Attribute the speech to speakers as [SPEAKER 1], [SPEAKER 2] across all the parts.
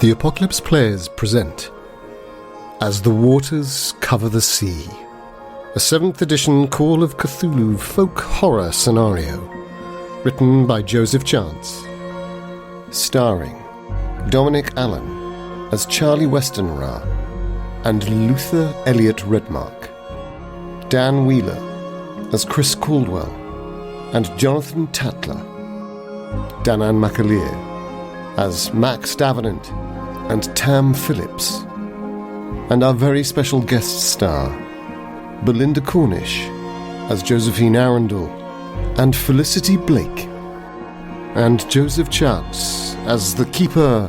[SPEAKER 1] The Apocalypse Players present As the Waters Cover the Sea, a 7th edition Call of Cthulhu folk horror scenario, written by Joseph Chance, starring Dominic Allen as Charlie Westenra and Luther Eliot Redmark, Dan Wheeler as Chris Caldwell and Jonathan Tatler, Danann McAleer as Max Davenant and Tam Phillips, and our very special guest star, Belinda Cornish as Josephine Arundel and Felicity Blake, and Joseph Chance as the keeper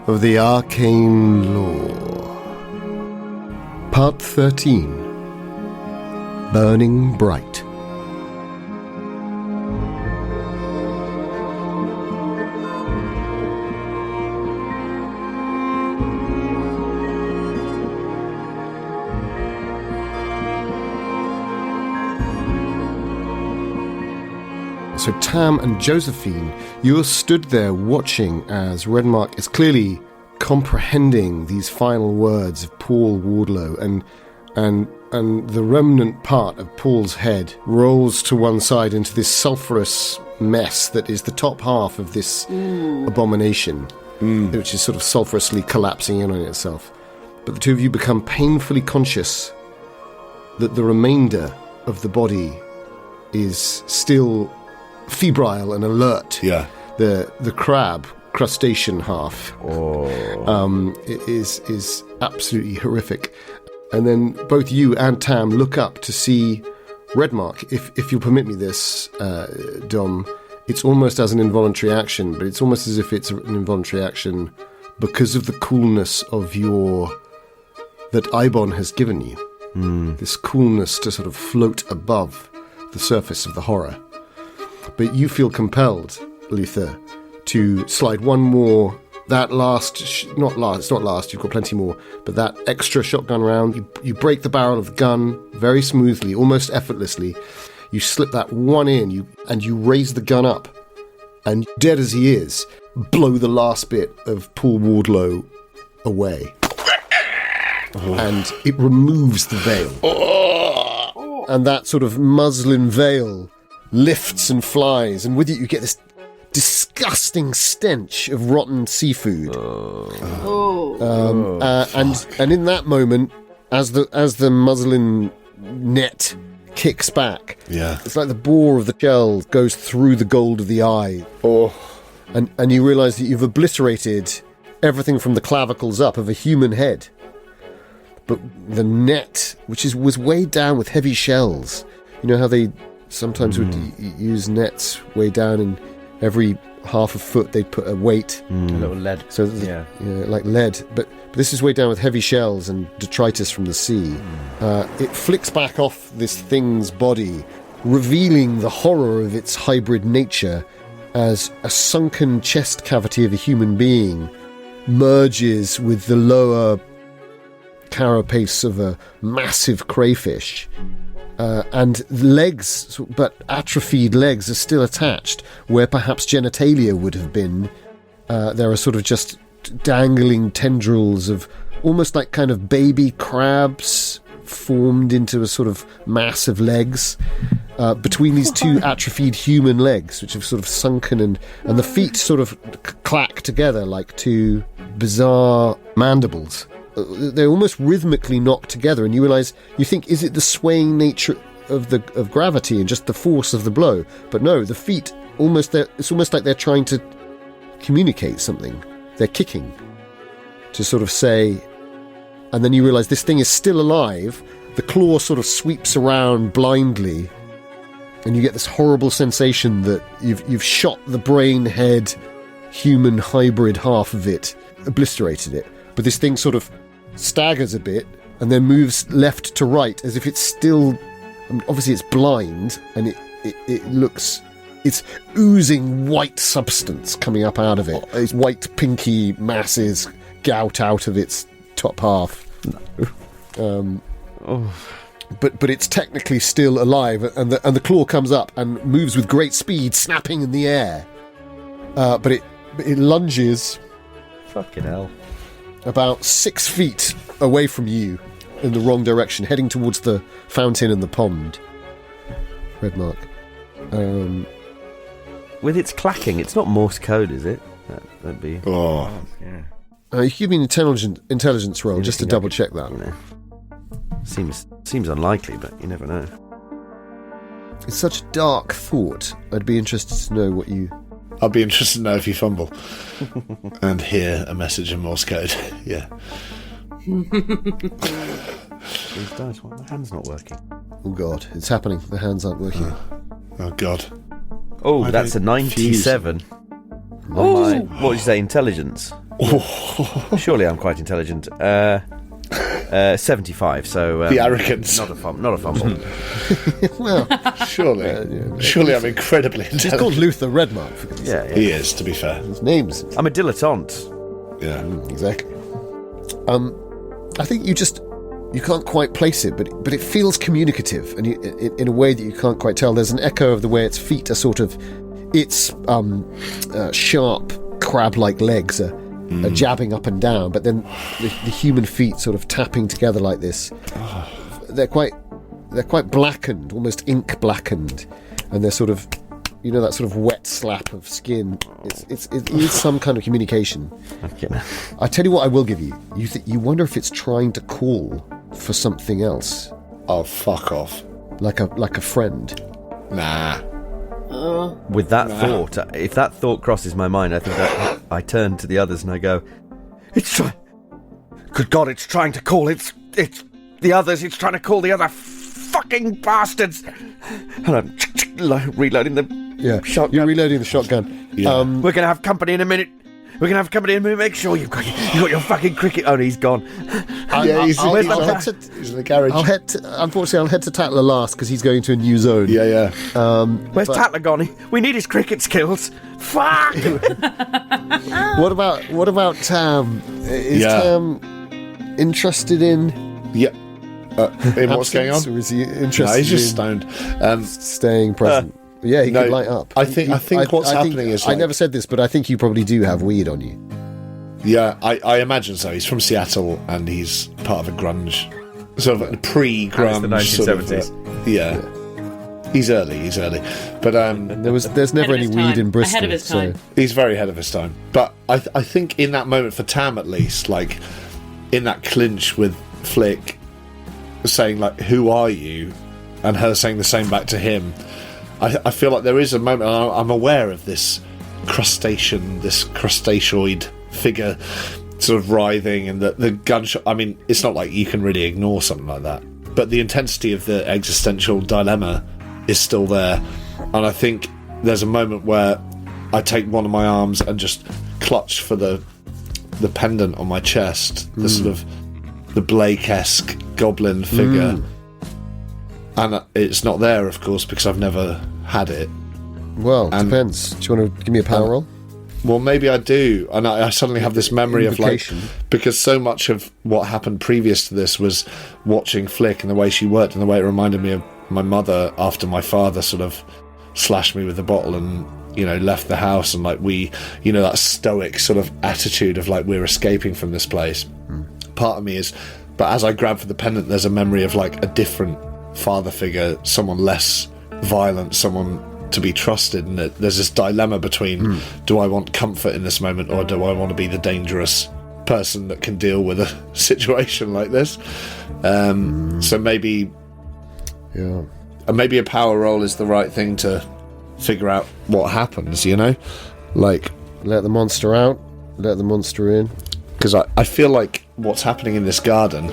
[SPEAKER 1] of the Arcane lore. Part 13, Burning Bright. So Tam and Josephine, you're stood there watching as Redmark is clearly comprehending these final words of Paul Wardlow, and the remnant part of Paul's head rolls to one side into this sulphurous mess that is the top half of this abomination, which is sort of sulphurously collapsing in on itself. But the two of you become painfully conscious that the remainder of the body is still febrile and alert.
[SPEAKER 2] Yeah.
[SPEAKER 1] The crab crustacean half is absolutely horrific. And then both you and Tam look up to see Redmark. If you'll permit me this, Dom, it's almost as an involuntary action, but it's almost as if it's an involuntary action because of the coolness of that Ibon has given you. This coolness to sort of float above the surface of the horror. But you feel compelled, Luther, to slide one more, that last, it's not last, you've got plenty more, but that extra shotgun round, you break the barrel of the gun very smoothly, almost effortlessly. You slip that one in, and you raise the gun up, and dead as he is, blow the last bit of Paul Wardlow away. And it removes the veil. And that sort of muslin veil lifts and flies, and with it you get this disgusting stench of rotten seafood. And in that moment, as the muslin net kicks back, it's like the bore of the shell goes through the gold of the eye. And you realise that you've obliterated everything from the clavicles up of a human head. But the net, which was weighed down with heavy shells, you know how they sometimes would use nets way down, in every half a foot they'd put a weight,
[SPEAKER 3] a little lead,
[SPEAKER 1] so like lead. But this is weighed down with heavy shells and detritus from the sea. It flicks back off this thing's body, revealing the horror of its hybrid nature as a sunken chest cavity of a human being merges with the lower carapace of a massive crayfish. And legs, but atrophied legs, are still attached where perhaps genitalia would have been. There are sort of just dangling tendrils of almost like kind of baby crabs formed into a sort of mass of legs between these two atrophied human legs, which have sort of sunken, and the feet sort of clack together like two bizarre mandibles. They're almost rhythmically knocked together, and you think, is it the swaying nature of gravity and just the force of the blow? But no, the feet it's almost like they're trying to communicate something. They're kicking to sort of say, and then you realise this thing is still alive. The claw sort of sweeps around blindly, and you get this horrible sensation that you've shot the brain head human hybrid half of it, obliterated it. But this thing sort of staggers a bit and then moves left to right as if it's still, obviously it's blind, and it looks, it's oozing white substance coming up out of it. These white pinky masses gout out of its top half. But it's technically still alive, and the claw comes up and moves with great speed, snapping in the air. But it lunges.
[SPEAKER 3] Fucking hell.
[SPEAKER 1] about 6 feet away from you in the wrong direction, heading towards the fountain and the pond. Redmark.
[SPEAKER 2] With its clacking, it's not Morse code, is it? That'd be...
[SPEAKER 3] Oh.
[SPEAKER 2] Yeah.
[SPEAKER 1] You give me an intelligence roll just to double check that.
[SPEAKER 2] You know, seems unlikely, but you never know.
[SPEAKER 1] It's such a dark thought. I'd be interested to know what you...
[SPEAKER 3] I'd be interested to know if you fumble and hear a message in Morse code. Yeah.
[SPEAKER 2] These dice, my hand's not working.
[SPEAKER 1] Oh God, it's happening. The hands aren't working.
[SPEAKER 3] Oh God.
[SPEAKER 2] Oh, that's a 97. Oh, what did you say? Intelligence? Surely I'm quite intelligent. 75. So
[SPEAKER 3] the arrogance.
[SPEAKER 2] Not a fumble.
[SPEAKER 1] Well,
[SPEAKER 3] surely I'm incredibly intelligent.
[SPEAKER 1] he's called Luther Redmark. For goodness sake.
[SPEAKER 3] He is, to be fair.
[SPEAKER 1] His name's...
[SPEAKER 2] I'm a dilettante.
[SPEAKER 3] Yeah,
[SPEAKER 1] exactly. I think you can't quite place it, but it feels communicative, and in a way that you can't quite tell. There's an echo of the way its feet are sort of, its sharp crab-like legs are jabbing up and down, but then the human feet sort of tapping together like this. They're quite blackened, almost ink blackened, and they're sort of, you know, that sort of wet slap of skin. It is some kind of communication.
[SPEAKER 2] Okay.
[SPEAKER 1] I tell you what I will give you. You wonder if it's trying to call for something else.
[SPEAKER 3] Oh, fuck off.
[SPEAKER 1] Like a friend.
[SPEAKER 3] Nah.
[SPEAKER 2] With that thought, if that thought crosses my mind, I think that I turn to the others and I go, "It's trying. Good God, it's trying to call. It's the others. It's trying to call the other fucking bastards." And I'm reloading the shotgun.
[SPEAKER 1] You're reloading the shotgun.
[SPEAKER 3] Yeah.
[SPEAKER 2] We're gonna have company in a minute. Make sure you've got your fucking cricket. Oh, he's gone.
[SPEAKER 3] He's in the garage.
[SPEAKER 1] Unfortunately, I'll head to Tatler last because he's going to a new zone.
[SPEAKER 3] Yeah.
[SPEAKER 2] Where's Tatler gone? We need his cricket skills. Fuck.
[SPEAKER 1] What about Tam? Is Tam interested in?
[SPEAKER 3] Yeah. In what's going on?
[SPEAKER 1] Or is he interested?
[SPEAKER 3] No, he's just stoned.
[SPEAKER 1] Staying present. Yeah, he could light up.
[SPEAKER 3] I think what's happening is...
[SPEAKER 1] I never said this, but I think you probably do have weed on you.
[SPEAKER 3] Yeah, I imagine so. He's from Seattle, and he's part of a grunge... Sort of a pre-grunge...
[SPEAKER 2] the 1970s.
[SPEAKER 3] Sort of, yeah. He's early. But
[SPEAKER 1] there's never any weed in Bristol.
[SPEAKER 4] Ahead of his time.
[SPEAKER 3] So. He's very ahead of his time. But I think in that moment, for Tam at least, like, in that clinch with Flick, saying, like, "Who are you?" and her saying the same back to him... I feel like there is a moment, and I'm aware of this crustaceoid figure sort of writhing, and the gunshot. I mean, it's not like you can really ignore something like that, but the intensity of the existential dilemma is still there. And I think there's a moment where I take one of my arms and just clutch for the pendant on my chest, the sort of the Blake-esque goblin figure. And it's not there, of course, because I've never had it.
[SPEAKER 1] Well, it depends. Do you want to give me a power roll?
[SPEAKER 3] Well, maybe I do. And I suddenly have this memory of, like... Because so much of what happened previous to this was watching Flick and the way she worked and the way it reminded me of my mother after my father sort of slashed me with a bottle and, you know, left the house. And, like, we... You know, that stoic sort of attitude of, like, we're escaping from this place. Part of me is... But as I grab for the pendant, there's a memory of, like, a different... father figure, someone less violent, someone to be trusted, and there's this dilemma between do I want comfort in this moment, or do I want to be the dangerous person that can deal with a situation like this? So maybe a power roll is the right thing to figure out what happens, you know, like
[SPEAKER 1] let the monster out, let the monster in,
[SPEAKER 3] because I feel like what's happening in this garden,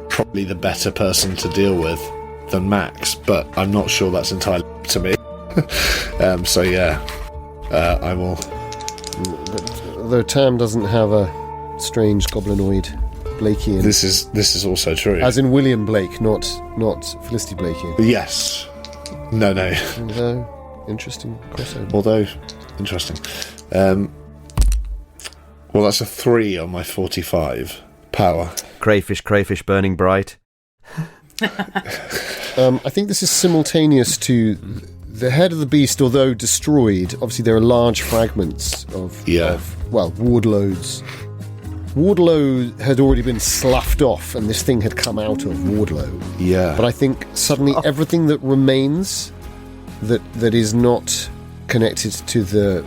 [SPEAKER 3] probably the better person to deal with than Max, but I'm not sure that's entirely up to me. I will.
[SPEAKER 1] Although Tam doesn't have a strange goblinoid Blakeian.
[SPEAKER 3] This is also true.
[SPEAKER 1] As in William Blake, not Felicity Blake.
[SPEAKER 3] Yes. No.
[SPEAKER 1] Although interesting crossover.
[SPEAKER 3] Well, that's a 3 on my 45 power.
[SPEAKER 2] Crayfish burning bright.
[SPEAKER 1] I think this is simultaneous to the head of the beast, although destroyed. Obviously, there are large fragments of wardloads Wardlow had already been sloughed off, and this thing had come out of Wardlow.
[SPEAKER 3] Yeah.
[SPEAKER 1] But I think suddenly everything that remains that is not connected to the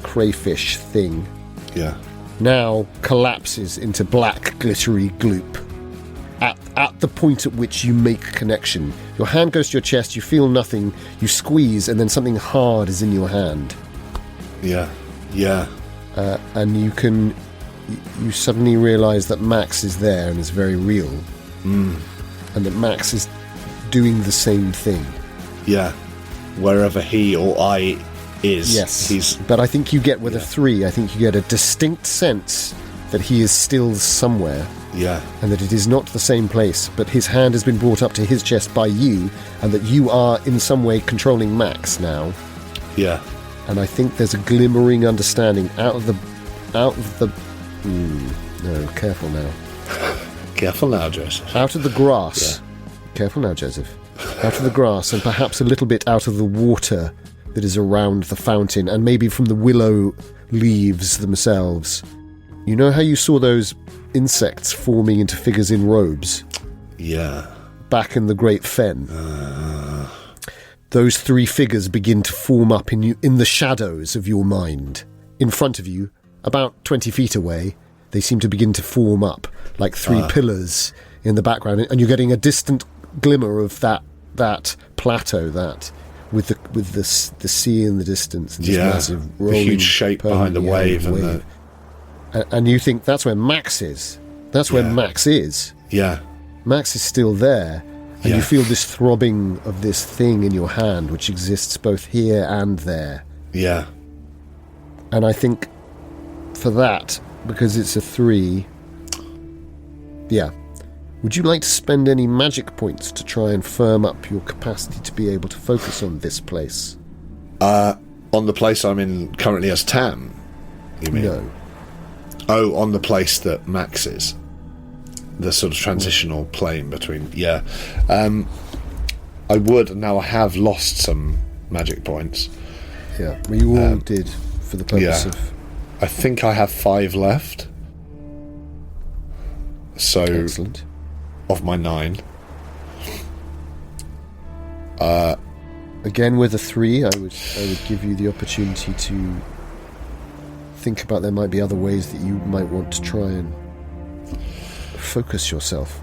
[SPEAKER 1] crayfish thing, now collapses into black glittery gloop. At the point at which you make connection, your hand goes to your chest, you feel nothing, you squeeze, and then something hard is in your hand.
[SPEAKER 3] Yeah.
[SPEAKER 1] And you suddenly realise that Max is there and is very real. And that Max is doing the same thing.
[SPEAKER 3] Yeah. Wherever he or I is.
[SPEAKER 1] Yes. But I think you get with a 3, I think you get a distinct sense that he is still somewhere.
[SPEAKER 3] Yeah.
[SPEAKER 1] And that it is not the same place, but his hand has been brought up to his chest by you, and that you are in some way controlling Max now.
[SPEAKER 3] Yeah.
[SPEAKER 1] And I think there's a glimmering understanding out of the no, careful now.
[SPEAKER 3] Careful now, Joseph.
[SPEAKER 1] Out of the grass. Yeah. Careful now, Joseph. Out of the grass, and perhaps a little bit out of the water that is around the fountain, and maybe from the willow leaves themselves. You know how you saw those insects forming into figures in robes?
[SPEAKER 3] Yeah.
[SPEAKER 1] Back in the Great Fen. Those 3 figures begin to form up in the shadows of your mind. In front of you, about 20 feet away, they seem to begin to form up like 3 pillars in the background, and you're getting a distant glimmer of that plateau, that with the sea in the distance, and this massive rolling,
[SPEAKER 3] the huge shape behind the wave.
[SPEAKER 1] And you think that's where Max is. That's where Max is.
[SPEAKER 3] Yeah.
[SPEAKER 1] Max is still there. And you feel this throbbing of this thing in your hand, which exists both here and there.
[SPEAKER 3] Yeah.
[SPEAKER 1] And I think for that, because it's a 3, would you like to spend any magic points to try and firm up your capacity to be able to focus on this place?
[SPEAKER 3] On the place I'm in currently as Tam, you mean?
[SPEAKER 1] No.
[SPEAKER 3] Oh, on the place that Max is. The sort of transitional plane between... Yeah. I would, and now I have lost some magic points.
[SPEAKER 1] Yeah, well, you all did, for the purpose of...
[SPEAKER 3] I think I have 5 left. So...
[SPEAKER 1] Excellent.
[SPEAKER 3] Of my 9.
[SPEAKER 1] Again, with a 3, I would give you the opportunity to think about there might be other ways that you might want to try and focus yourself.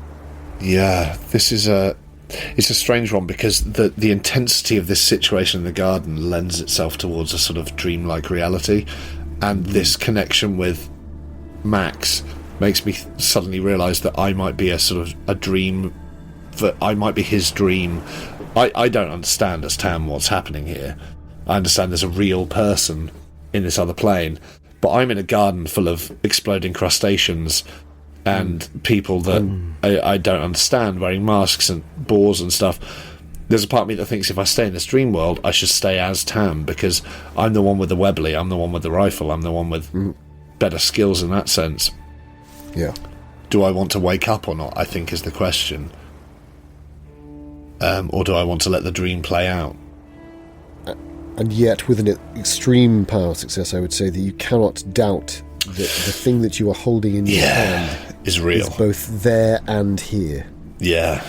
[SPEAKER 3] Yeah, this is it's a strange one, because the intensity of this situation in the garden lends itself towards a sort of dreamlike reality, and this connection with Max makes me suddenly realise that I might be a sort of a dream, that I might be his dream. I don't understand as Tam what's happening here. I understand there's a real person in this other plane, but I'm in a garden full of exploding crustaceans and people that I don't understand, wearing masks and boars and stuff. There's a part of me that thinks if I stay in this dream world, I should stay as Tam, because I'm the one with the Webley, I'm the one with the rifle, I'm the one with better skills in that sense.
[SPEAKER 1] Yeah.
[SPEAKER 3] Do I want to wake up or not, I think, is the question. Or do I want to let the dream play out?
[SPEAKER 1] And yet, with an extreme power success, I would say that you cannot doubt that the thing that you are holding in your hand
[SPEAKER 3] is real.
[SPEAKER 1] Is both there and here.
[SPEAKER 3] Yeah.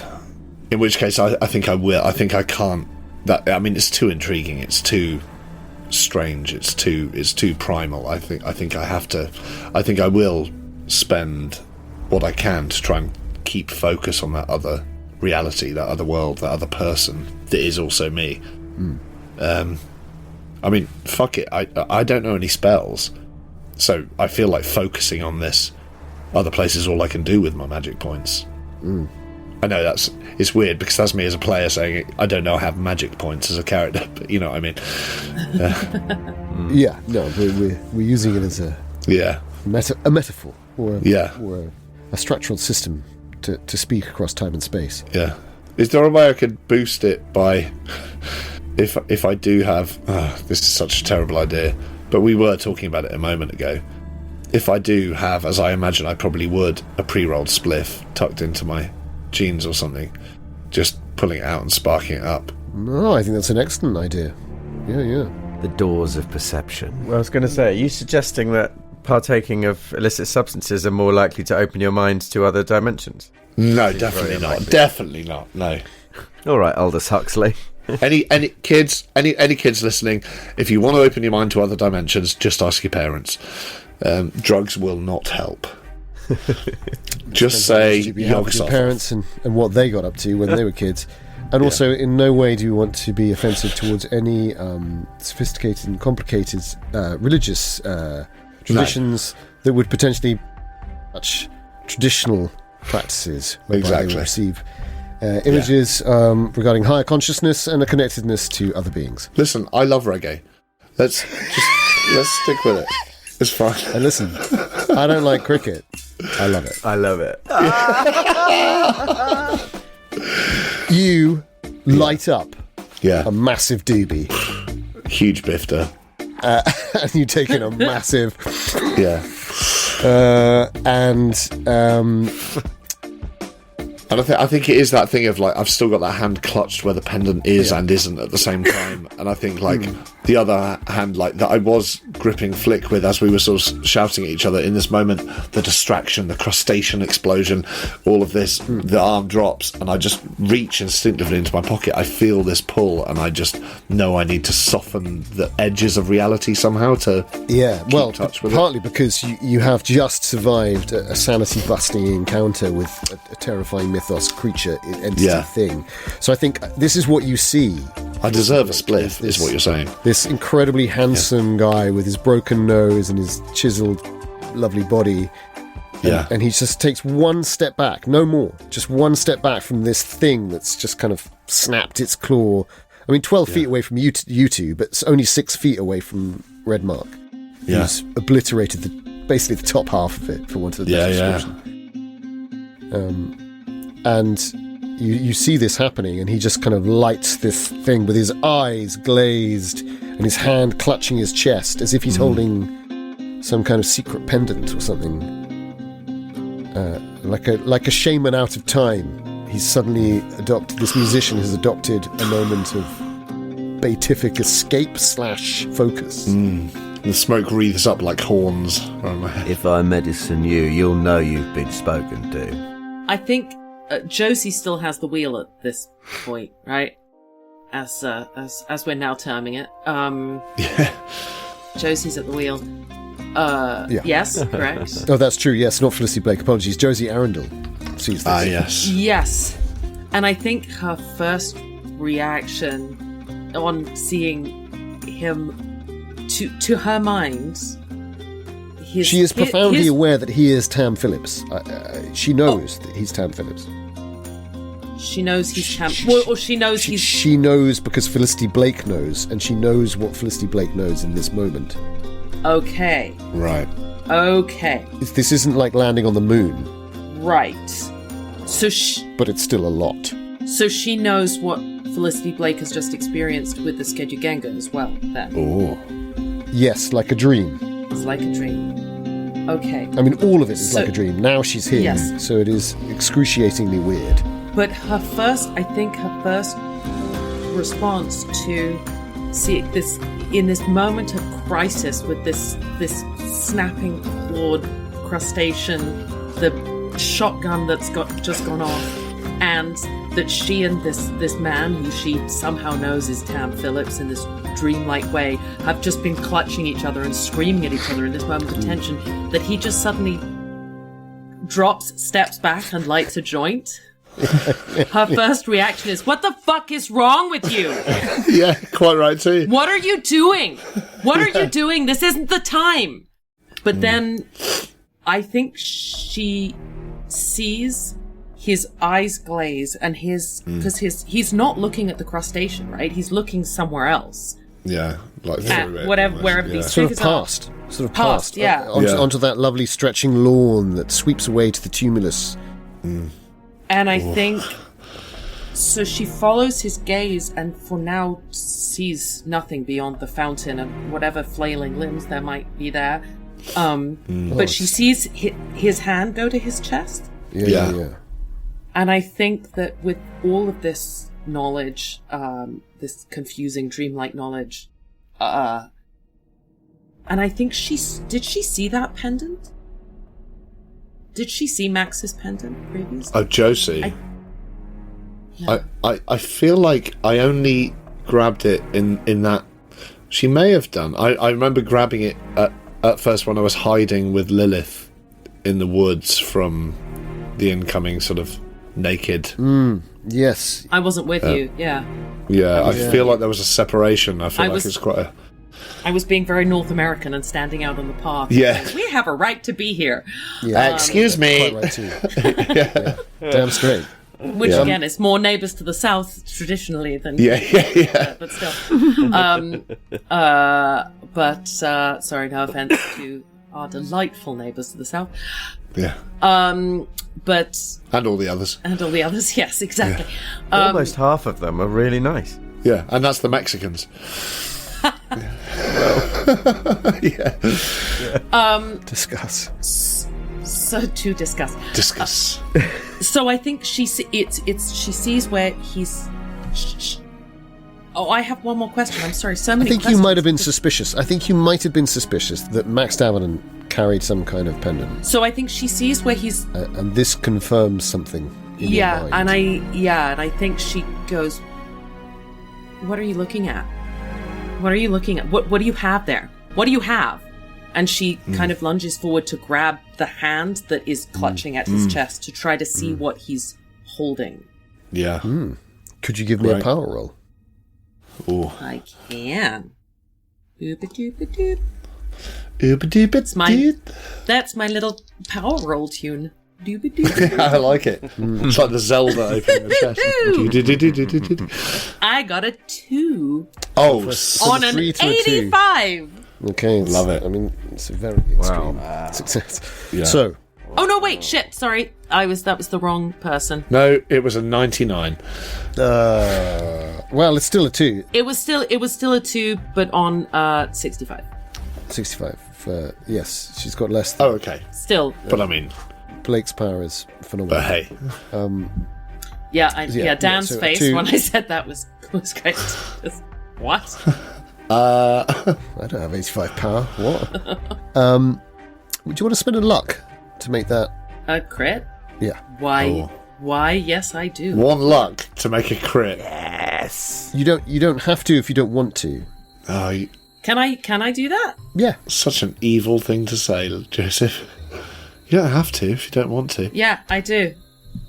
[SPEAKER 3] In which case, I think I will. I think I can't. It's too intriguing. It's too strange. It's too primal. I think I have to. I think I will spend what I can to try and keep focus on that other reality, that other world, that other person that is also me. Fuck it. I don't know any spells, so I feel like focusing on this other place is all I can do with my magic points. I know it's weird, because that's me as a player saying I don't know I have magic points as a character, but you know what I mean.
[SPEAKER 1] Yeah, no, we're using it as a metaphor or a structural system to speak across time and space.
[SPEAKER 3] Yeah. Is there a way I could boost it by if I do have this is such a terrible idea, but we were talking about it a moment ago. If I do have, as I imagine I probably would, a pre-rolled spliff tucked into my jeans or something, just pulling it out and sparking it up.
[SPEAKER 1] No, I think that's an excellent idea. Yeah.
[SPEAKER 2] The doors of perception.
[SPEAKER 4] Well, I was going to say, are you suggesting that
[SPEAKER 2] partaking of illicit substances are more likely to open your mind to other dimensions?
[SPEAKER 3] No, definitely not. Definitely not. No.
[SPEAKER 2] All right, Aldous Huxley.
[SPEAKER 3] Any kids listening, if you want to open your mind to other dimensions, just ask your parents. Drugs will not help. Just say
[SPEAKER 1] your parents and what they got up to when they were kids. And also, in no way do you want to be offensive towards any sophisticated and complicated religious traditions that would potentially touch traditional practices, whereby they receive images regarding higher consciousness and a connectedness to other beings.
[SPEAKER 3] Listen, I love reggae. Let's stick with it. It's fine.
[SPEAKER 1] And listen, I don't like cricket. I love it.
[SPEAKER 2] I love it.
[SPEAKER 1] You light up a massive doobie.
[SPEAKER 3] Huge bifter.
[SPEAKER 1] And you take in a massive...
[SPEAKER 3] And I think it is that thing of like, I've still got that hand clutched where the pendant is and isn't at the same time. And I think like the other hand, like that I was gripping Flick with as we were sort of shouting at each other in this moment, the distraction, the crustacean explosion, all of this, the arm drops and I just reach instinctively into my pocket. I feel this pull and I just know I need to soften the edges of reality somehow to keep touch with
[SPEAKER 1] partly because you have just survived a sanity busting encounter with a terrifying mythos creature entity thing. So I think this is what you see.
[SPEAKER 3] I deserve a spliff, is what you're saying.
[SPEAKER 1] This incredibly handsome guy with his broken nose and his chiseled, lovely body. And he just takes one step back, no more. Just one step back from this thing that's just kind of snapped its claw. I mean, 12 feet away from you two, but it's only 6 feet away from Redmark. He's obliterated basically the top half of it, for want of a better description. And you see this happening, and he just kind of lights this thing with his eyes glazed and his hand clutching his chest as if he's holding some kind of secret pendant or something. Like a shaman out of time. He's suddenly adopted, this musician has adopted a moment of beatific escape / focus.
[SPEAKER 3] The smoke wreathes up like horns around my head.
[SPEAKER 2] If I medicine you, you'll know you've been spoken to.
[SPEAKER 4] I think Josie still has the wheel at this point, right? As we're now terming it. Josie's at the wheel. Yes, correct.
[SPEAKER 1] Oh, that's true. Yes, not Felicity Blake. Apologies. Josie Arundel sees this.
[SPEAKER 3] Yes.
[SPEAKER 4] Yes. And I think her first reaction on seeing him, to her mind,
[SPEAKER 1] she is profoundly aware that he is Tam Phillips. She knows that he's Tam Phillips.
[SPEAKER 4] She knows he's Tam... or she knows he's...
[SPEAKER 1] She knows because Felicity Blake knows, and she knows what Felicity Blake knows in this moment.
[SPEAKER 4] Okay.
[SPEAKER 3] Right.
[SPEAKER 4] Okay.
[SPEAKER 1] This isn't like landing on the moon.
[SPEAKER 4] Right.
[SPEAKER 1] But it's still a lot.
[SPEAKER 4] So she knows what Felicity Blake has just experienced with the Skedjugenga as well, then.
[SPEAKER 3] Oh.
[SPEAKER 1] Yes, like a dream.
[SPEAKER 4] It's like a dream. Okay.
[SPEAKER 1] I mean, all of it is like a dream. Now she's here, so it is excruciatingly weird.
[SPEAKER 4] But her first response to see this in this moment of crisis with this snapping clawed crustacean, the shotgun that's just gone off, and that she and this man who she somehow knows is Tam Phillips in this dreamlike way have just been clutching each other and screaming at each other in this moment of tension, that he just suddenly steps back and lights a joint. Her first reaction is, what the fuck is wrong with you?
[SPEAKER 3] Yeah, quite right too.
[SPEAKER 4] What are you doing? What are you doing? This isn't the time. But then I think she sees his eyes glaze and because he's not looking at the crustacean, right? He's looking somewhere else.
[SPEAKER 3] Yeah, like through it,
[SPEAKER 4] wherever these
[SPEAKER 1] sort of past,
[SPEAKER 4] yeah,
[SPEAKER 1] onto that lovely stretching lawn that sweeps away to the tumulus.
[SPEAKER 4] And I think so. She follows his gaze, and for now sees nothing beyond the fountain and whatever flailing limbs there might be there. But she sees his hand go to his chest.
[SPEAKER 1] Yeah.
[SPEAKER 4] And I think that with all of this knowledge, this confusing dreamlike knowledge, her And I think did she see that pendant? Did she see Max's pendant previously?
[SPEAKER 3] Oh, Josie. I feel like I only grabbed it in that. She may have done. I remember grabbing it at first when I was hiding with Lilith in the woods from the incoming sort of naked.
[SPEAKER 1] Yes.
[SPEAKER 4] I wasn't with you, yeah.
[SPEAKER 3] Yeah, I feel like there was a separation. I feel like it's quite a...
[SPEAKER 4] I was being very North American and standing out on the path.
[SPEAKER 3] Yeah.
[SPEAKER 4] We have a right to be here.
[SPEAKER 1] Yeah.
[SPEAKER 3] Excuse me.
[SPEAKER 1] Quite right too. Yeah. Damn straight.
[SPEAKER 4] Which, again, is more neighbours to the south traditionally than...
[SPEAKER 3] Yeah.
[SPEAKER 4] But still. Sorry, no offence to our delightful neighbours to the south.
[SPEAKER 3] Yeah.
[SPEAKER 4] But...
[SPEAKER 3] And all the others.
[SPEAKER 4] Yes, exactly.
[SPEAKER 3] Yeah.
[SPEAKER 2] Almost half of them are really nice.
[SPEAKER 3] Yeah, and that's the Mexicans. Yeah.
[SPEAKER 1] Discuss.
[SPEAKER 4] So to discuss.
[SPEAKER 3] Discuss.
[SPEAKER 4] So I think she sees where he's... Oh, I have one more question. I'm sorry, so many
[SPEAKER 1] I think
[SPEAKER 4] questions.
[SPEAKER 1] you might have been suspicious. I think you might have been suspicious that Max Davenant carried some kind of pendant.
[SPEAKER 4] So I think she sees where he's...
[SPEAKER 1] and this confirms something in your mind.
[SPEAKER 4] and I think she goes, what are you looking at? What are you looking at? What do you have there? What do you have? And she kind of lunges forward to grab the hand that is clutching at his chest to try to see what he's holding.
[SPEAKER 3] Yeah.
[SPEAKER 1] Could you give me a power roll?
[SPEAKER 3] Ooh.
[SPEAKER 4] I can. Ooba-dooba-doop.
[SPEAKER 3] Ooba-dooba-doop.
[SPEAKER 4] That's my little power roll tune. Dooba-dooba.
[SPEAKER 3] I like it. It's like the Zelda opening the chest.
[SPEAKER 4] I got a 2
[SPEAKER 3] Oh,
[SPEAKER 4] on an 85.
[SPEAKER 1] Okay,
[SPEAKER 3] Love it.
[SPEAKER 1] I mean, it's a very extreme success.
[SPEAKER 3] Yeah.
[SPEAKER 1] So,
[SPEAKER 4] Oh no! Wait, shit! Sorry, that was the wrong person.
[SPEAKER 3] No, it was a 99.
[SPEAKER 1] well, it's still a 2.
[SPEAKER 4] It was still a 2, but on 65.
[SPEAKER 1] 65. Yes, she's got less than
[SPEAKER 3] Oh, okay.
[SPEAKER 4] Still,
[SPEAKER 3] But I mean,
[SPEAKER 1] Blake's power is phenomenal.
[SPEAKER 3] but hey.
[SPEAKER 4] Dan's
[SPEAKER 1] so a
[SPEAKER 4] face
[SPEAKER 1] 2.
[SPEAKER 4] when I said that was great. Just, what?
[SPEAKER 1] I don't have 85 power. What? Would you want to spend a luck to make that?
[SPEAKER 4] A crit?
[SPEAKER 1] Yeah.
[SPEAKER 4] Why?
[SPEAKER 3] Oh.
[SPEAKER 4] Why? Yes, I do.
[SPEAKER 3] One luck to make a crit.
[SPEAKER 2] Yes.
[SPEAKER 1] You don't have to if you don't want to.
[SPEAKER 3] Oh,
[SPEAKER 4] Can I do that?
[SPEAKER 1] Yeah.
[SPEAKER 3] such an evil thing to say, Joseph. You don't have to if you don't want to.
[SPEAKER 4] Yeah, I do.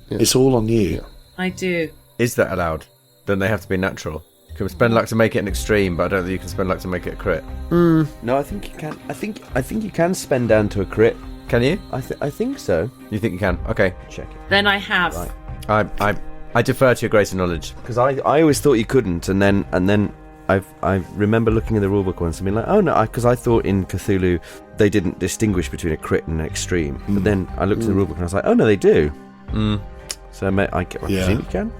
[SPEAKER 3] It's all on you.
[SPEAKER 4] I do.
[SPEAKER 2] Is that allowed? Don't they have to be natural? You can spend luck to make it an extreme, but I don't think you can spend luck to make it a crit. No, I think you can. I think you can spend down to a crit. Can you? I think so. You think you can? Okay, check it.
[SPEAKER 4] Then I have.
[SPEAKER 2] Right. I defer to your greater knowledge because I always thought you couldn't, and then I remember looking at the rulebook once and being like, oh no, because I thought in Cthulhu they didn't distinguish between a crit and an extreme. But then I looked at the rulebook and I was like, oh no, they do. So I presume you can.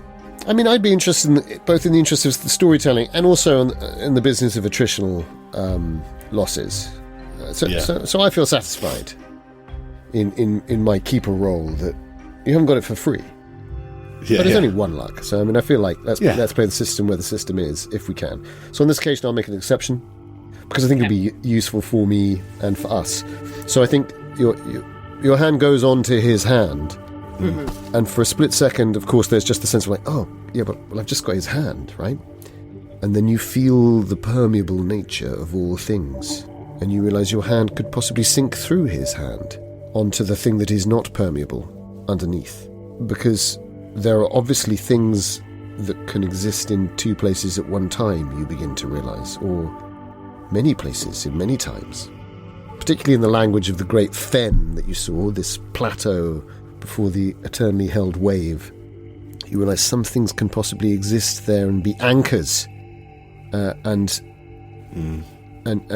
[SPEAKER 1] I mean, I'd be interested both in the interest of the storytelling and also in the business of attritional losses. So I feel satisfied in my keeper role that you haven't got it for free.
[SPEAKER 3] Yeah,
[SPEAKER 1] but it's only one luck. So I mean, I feel like let's play the system where the system is, if we can. So on this occasion, I'll make an exception because I think it'll be useful for me and for us. So I think your hand goes on to his hand. Mm-hmm. And for a split second, of course, there's just the sense of like, oh, yeah, but I've just got his hand, right? And then you feel the permeable nature of all things. And you realise your hand could possibly sink through his hand onto the thing that is not permeable underneath. Because there are obviously things that can exist in two places at one time, you begin to realise, or many places in many times. Particularly in the language of the great fen that you saw, this plateau before the eternally held wave, you realise some things can possibly exist there and be anchors, and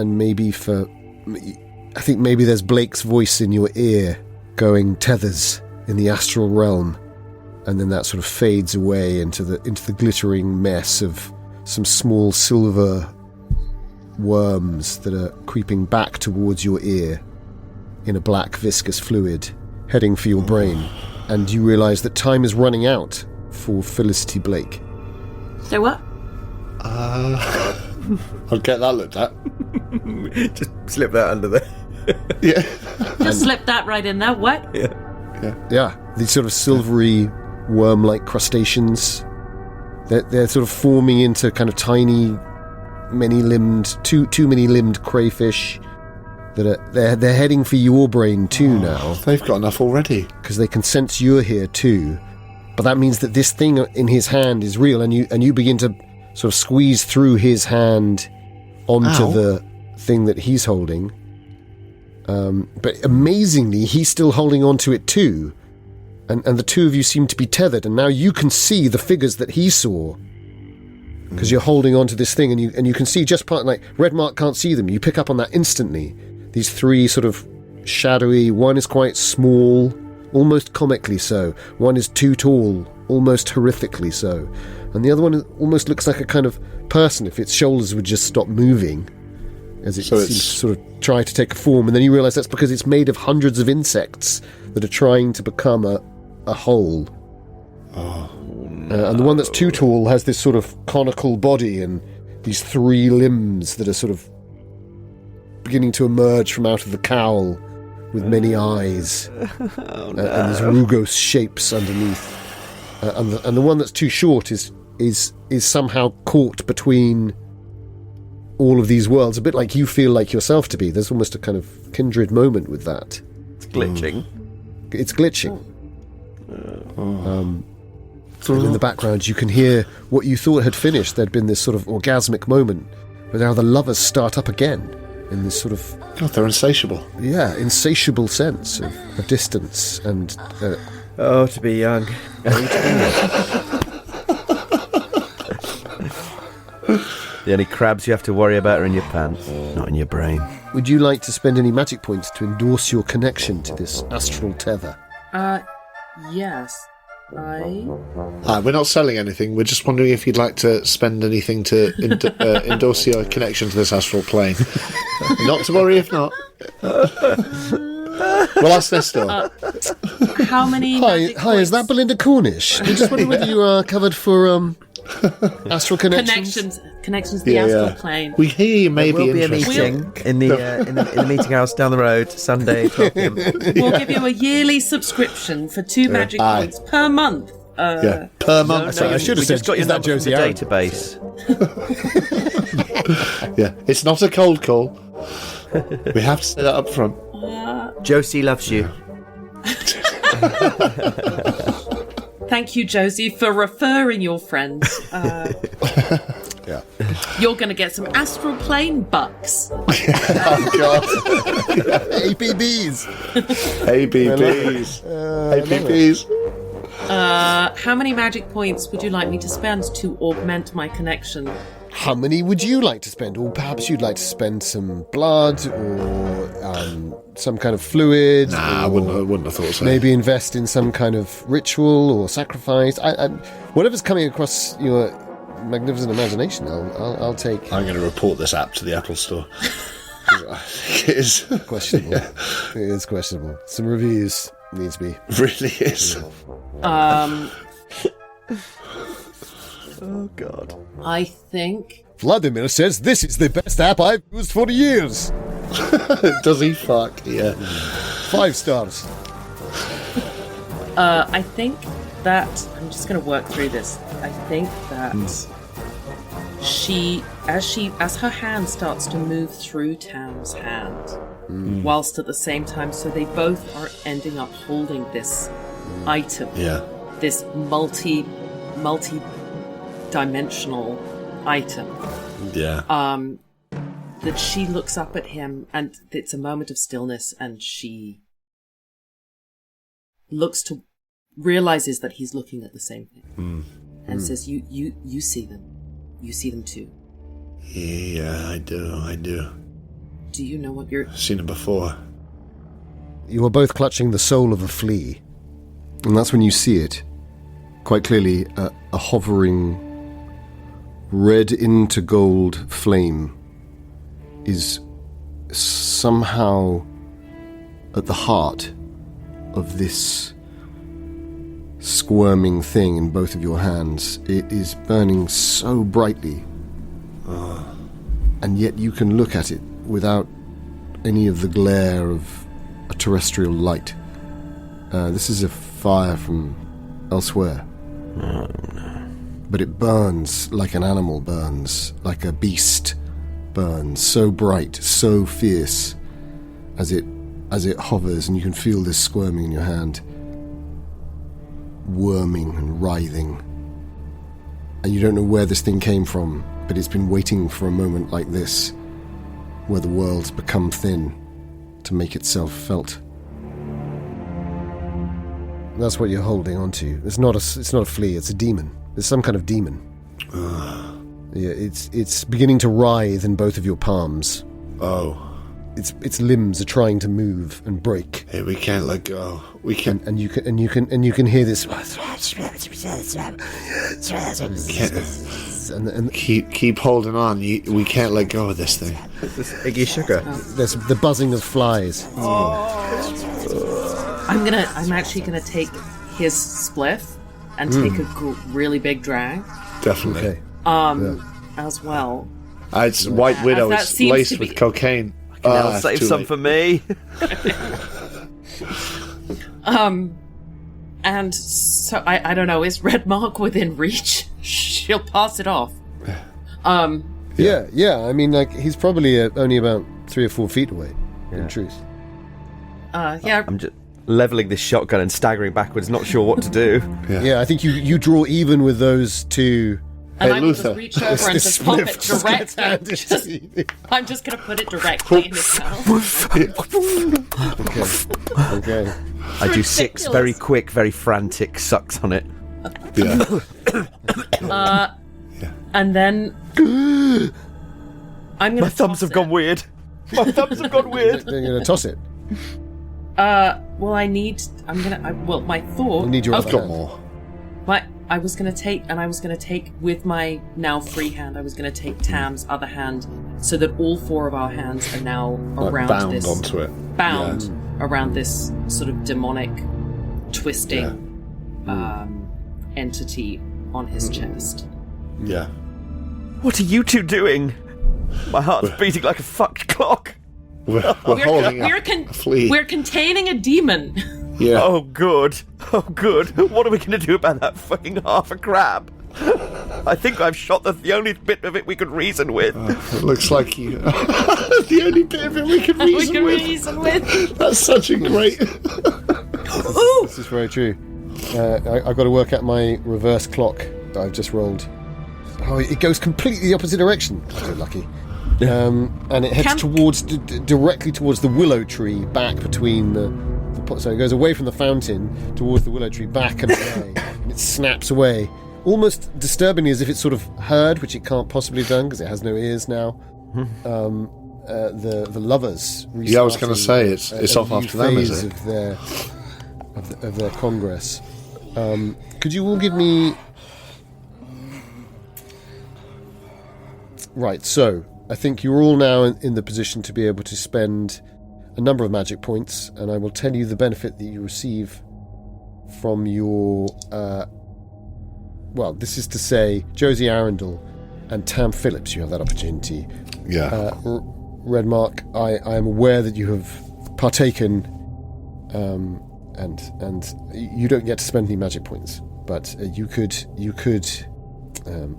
[SPEAKER 1] maybe I think maybe there's Blake's voice in your ear going tethers in the astral realm, and then that sort of fades away into the glittering mess of some small silver worms that are creeping back towards your ear in a black viscous fluid, heading for your brain, and you realise that time is running out for Felicity Blake.
[SPEAKER 4] So what?
[SPEAKER 3] I'll get that looked at.
[SPEAKER 2] Just slip that under there.
[SPEAKER 3] Yeah.
[SPEAKER 4] Just slip that right in there. What?
[SPEAKER 1] Yeah, these sort of silvery worm-like crustaceans. They're sort of forming into kind of tiny, many-limbed, too many-limbed crayfish. They're heading for your brain too now.
[SPEAKER 3] They've got enough already.
[SPEAKER 1] Because they can sense you're here too. But that means that this thing in his hand is real, and you begin to sort of squeeze through his hand onto the thing that he's holding. But amazingly, he's still holding onto it too. And the two of you seem to be tethered, and now you can see the figures that he saw. Because you're holding onto this thing, and you can see just part, like, Redmark can't see them. You pick up on that instantly. These three sort of shadowy, one is quite small, almost comically so. One is too tall, almost horrifically so. And the other one almost looks like a kind of person if its shoulders would just stop moving. As it seems to sort of try to take a form, and then you realise that's because it's made of hundreds of insects that are trying to become a whole. And the one that's too tall has this sort of conical body and these three limbs that are sort of beginning to emerge from out of the cowl with many eyes. And there's rugose shapes underneath. And the one that's too short is somehow caught between all of these worlds, a bit like you feel like yourself to be. There's almost a kind of kindred moment with that.
[SPEAKER 2] It's glitching.
[SPEAKER 1] It's glitching. And in the background you can hear what you thought had finished. There'd been this sort of orgasmic moment, but now the lovers start up again in this sort of...
[SPEAKER 3] God, they're insatiable.
[SPEAKER 1] Yeah, insatiable sense of distance and...
[SPEAKER 2] to be young. The only crabs you have to worry about are in your pants, not in your brain.
[SPEAKER 1] Would you like to spend any magic points to endorse your connection to this astral tether?
[SPEAKER 4] Yes.
[SPEAKER 3] We're not selling anything. We're just wondering if you'd like to spend anything to endorse your connection to this astral plane. Not to worry if not. We'll ask this door.
[SPEAKER 4] How many?
[SPEAKER 1] Hi, is that Belinda Cornish? I just wonder whether you are covered for astral connections.
[SPEAKER 4] Connections to the astral plane.
[SPEAKER 3] We hear you may be interested.
[SPEAKER 2] In the meeting house down the road, Sunday, 12 p.m.
[SPEAKER 4] We'll give you a yearly subscription for 2 magic points per month.
[SPEAKER 3] Per month.
[SPEAKER 1] I should have said,
[SPEAKER 2] just got your number from the database.
[SPEAKER 3] Yeah, it's not a cold call. We have to say that up front.
[SPEAKER 2] Josie loves you.
[SPEAKER 4] Thank you, Josie, for referring your friends.
[SPEAKER 1] Yeah.
[SPEAKER 4] You're going to get some astral plane bucks.
[SPEAKER 3] Oh, God.
[SPEAKER 1] APBs.
[SPEAKER 3] APBs. APBs.
[SPEAKER 4] How many magic points would you like me to spend to augment my connection?
[SPEAKER 1] How many would you like to spend? Or perhaps you'd like to spend some blood or some kind of fluid.
[SPEAKER 3] Nah, I wouldn't have thought so.
[SPEAKER 1] Maybe invest in some kind of ritual or sacrifice. Whatever's coming across your magnificent imagination, I'll take.
[SPEAKER 3] I'm going to report this app to the Apple Store. I think it is
[SPEAKER 1] questionable. Yeah. It is questionable. Some reviews need to be.
[SPEAKER 3] Really is.
[SPEAKER 2] Oh, God.
[SPEAKER 4] I think...
[SPEAKER 1] Vladimir says this is the best app I've used for years.
[SPEAKER 3] Does he fuck? Yeah.
[SPEAKER 1] 5 stars.
[SPEAKER 4] I think that... I'm just going to work through this. I think that as her hand starts to move through Tam's hand, whilst at the same time, so they both are ending up holding this item.
[SPEAKER 3] Yeah.
[SPEAKER 4] This multi-dimensional item.
[SPEAKER 3] Yeah.
[SPEAKER 4] That she looks up at him, and it's a moment of stillness, and she realizes that he's looking at the same thing, and says, "You see them. You see them too."
[SPEAKER 3] Yeah, I do.
[SPEAKER 4] Do you know what you're...
[SPEAKER 3] I've seen it before.
[SPEAKER 1] You are both clutching the soul of a flea, and that's when you see it quite clearly. A hovering red into gold flame is somehow at the heart of this squirming thing in both of your hands. It is burning so brightly, and yet you can look at it without any of the glare of a terrestrial light. This is a fire from elsewhere.
[SPEAKER 2] Oh, no.
[SPEAKER 1] But it burns like an animal burns, like a beast burns, so bright, so fierce, as it hovers, and you can feel this squirming in your hand, worming and writhing. And you don't know where this thing came from, but it's been waiting for a moment like this, where the world's become thin, to make itself felt. That's what you're holding onto. It's not a flea, it's a demon. It's some kind of demon. Yeah, it's beginning to writhe in both of your palms.
[SPEAKER 3] Oh.
[SPEAKER 1] Its limbs are trying to move and break.
[SPEAKER 3] Hey, we can't let go. We can't.
[SPEAKER 1] And you can hear this. And
[SPEAKER 3] keep holding on. We can't let go of this thing.
[SPEAKER 2] This Iggy Sugar.
[SPEAKER 1] There's the buzzing of flies.
[SPEAKER 4] I'm actually gonna take his spliff and take a really big drag.
[SPEAKER 3] Definitely.
[SPEAKER 1] Okay.
[SPEAKER 4] As well.
[SPEAKER 3] It's White Widow is laced with cocaine.
[SPEAKER 2] Now save some for me.
[SPEAKER 4] And so I don't know. Is Redmark within reach? She'll pass it off.
[SPEAKER 1] Yeah. I mean, like, he's probably only about 3 or 4 feet away. In truth.
[SPEAKER 4] Yeah.
[SPEAKER 2] I'm just leveling this shotgun and staggering backwards, not sure what to do.
[SPEAKER 1] Yeah, I think you draw even with those two.
[SPEAKER 4] And
[SPEAKER 3] Hey,
[SPEAKER 4] I will
[SPEAKER 3] Luther.
[SPEAKER 4] just reach over and just pop it directly. I'm just going to put it directly in his mouth.
[SPEAKER 1] Okay.
[SPEAKER 2] I do 6 very quick, very frantic sucks on it.
[SPEAKER 3] Yeah.
[SPEAKER 4] And then I'm going to.
[SPEAKER 2] My thumbs have gone weird. My thumbs have gone weird.
[SPEAKER 1] Then you're going to toss it.
[SPEAKER 4] Well, my thought.
[SPEAKER 1] You need your
[SPEAKER 3] I've
[SPEAKER 1] other
[SPEAKER 3] got
[SPEAKER 1] hand.
[SPEAKER 3] more.
[SPEAKER 4] I was going to take with my now free hand, I was going to take Tam's other hand so that all 4 of our hands are now around
[SPEAKER 3] bound
[SPEAKER 4] this.
[SPEAKER 3] onto it.
[SPEAKER 4] Bound around this sort of demonic, twisting entity on his chest.
[SPEAKER 3] Yeah.
[SPEAKER 2] What are you two doing? My heart's beating like a fucked clock.
[SPEAKER 3] We're holding a flea.
[SPEAKER 4] We're containing a demon.
[SPEAKER 3] Yeah.
[SPEAKER 2] Oh, good. Oh, good. What are we going to do about that fucking half a crab? I think I've shot the only bit of it we could reason with.
[SPEAKER 3] It looks like you. The only bit of it we could reason with. That's such a great.
[SPEAKER 1] This is very true. I've got to work out my reverse clock that I've just rolled. Oh, it goes completely the opposite direction. I'm so lucky. And it heads directly towards the willow tree, back between the so it goes away from the fountain towards the willow tree, back and away, and it snaps away, almost disturbingly, as if it's sort of heard, which it can't possibly have done because it has no ears now. The lovers.
[SPEAKER 3] Yeah, I was going to say it's off after them, is it?
[SPEAKER 1] Of their congress. Could you all give me? Right. So I think you're all now in the position to be able to spend a number of magic points, and I will tell you the benefit that you receive from your this is to say Josie Arundel and Tam Phillips. You have that opportunity.
[SPEAKER 3] Yeah.
[SPEAKER 1] Redmark, I am aware that you have partaken, and you don't get to spend any magic points, but you could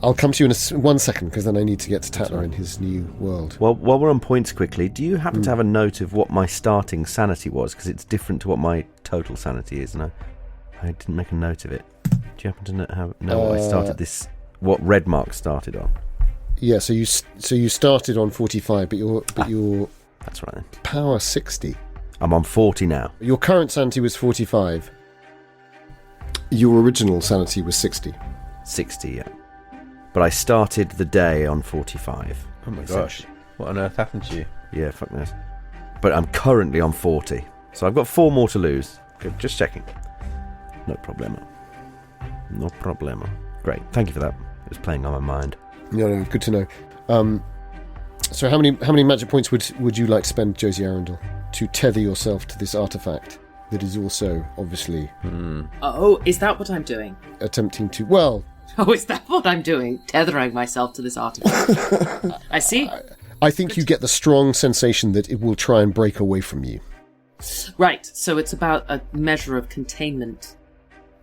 [SPEAKER 1] I'll come to you in 1 second, because then I need to get to Tatler in his new world.
[SPEAKER 2] Well, while we're on points quickly, do you happen to have a note of what my starting sanity was? Because it's different to what my total sanity is, and I didn't make a note of it. Do you happen to know what I started this? What Redmark started on?
[SPEAKER 1] Yeah, so you started on 45, but your
[SPEAKER 2] That's right then.
[SPEAKER 1] power 60.
[SPEAKER 2] I'm on 40 now.
[SPEAKER 1] Your current sanity was 45. Your original sanity was 60.
[SPEAKER 2] 60, yeah. But I started the day on 45.
[SPEAKER 5] Oh my gosh. What on earth happened to you?
[SPEAKER 2] Yeah, fuck this. But I'm currently on 40. So I've got 4 more to lose. Good, just checking. No problemo. No problemo. Great, thank you for that. It was playing on my mind.
[SPEAKER 1] No, good to know. So how many magic points would you like to spend, Josie Arundel, to tether yourself to this artifact that is also, obviously...
[SPEAKER 4] Oh, is that what I'm doing?
[SPEAKER 1] Attempting to... Well...
[SPEAKER 4] Oh, is that what I'm doing? Tethering myself to this artifact. I see.
[SPEAKER 1] I think you get the strong sensation that it will try and break away from you.
[SPEAKER 4] Right, so it's about a measure of containment.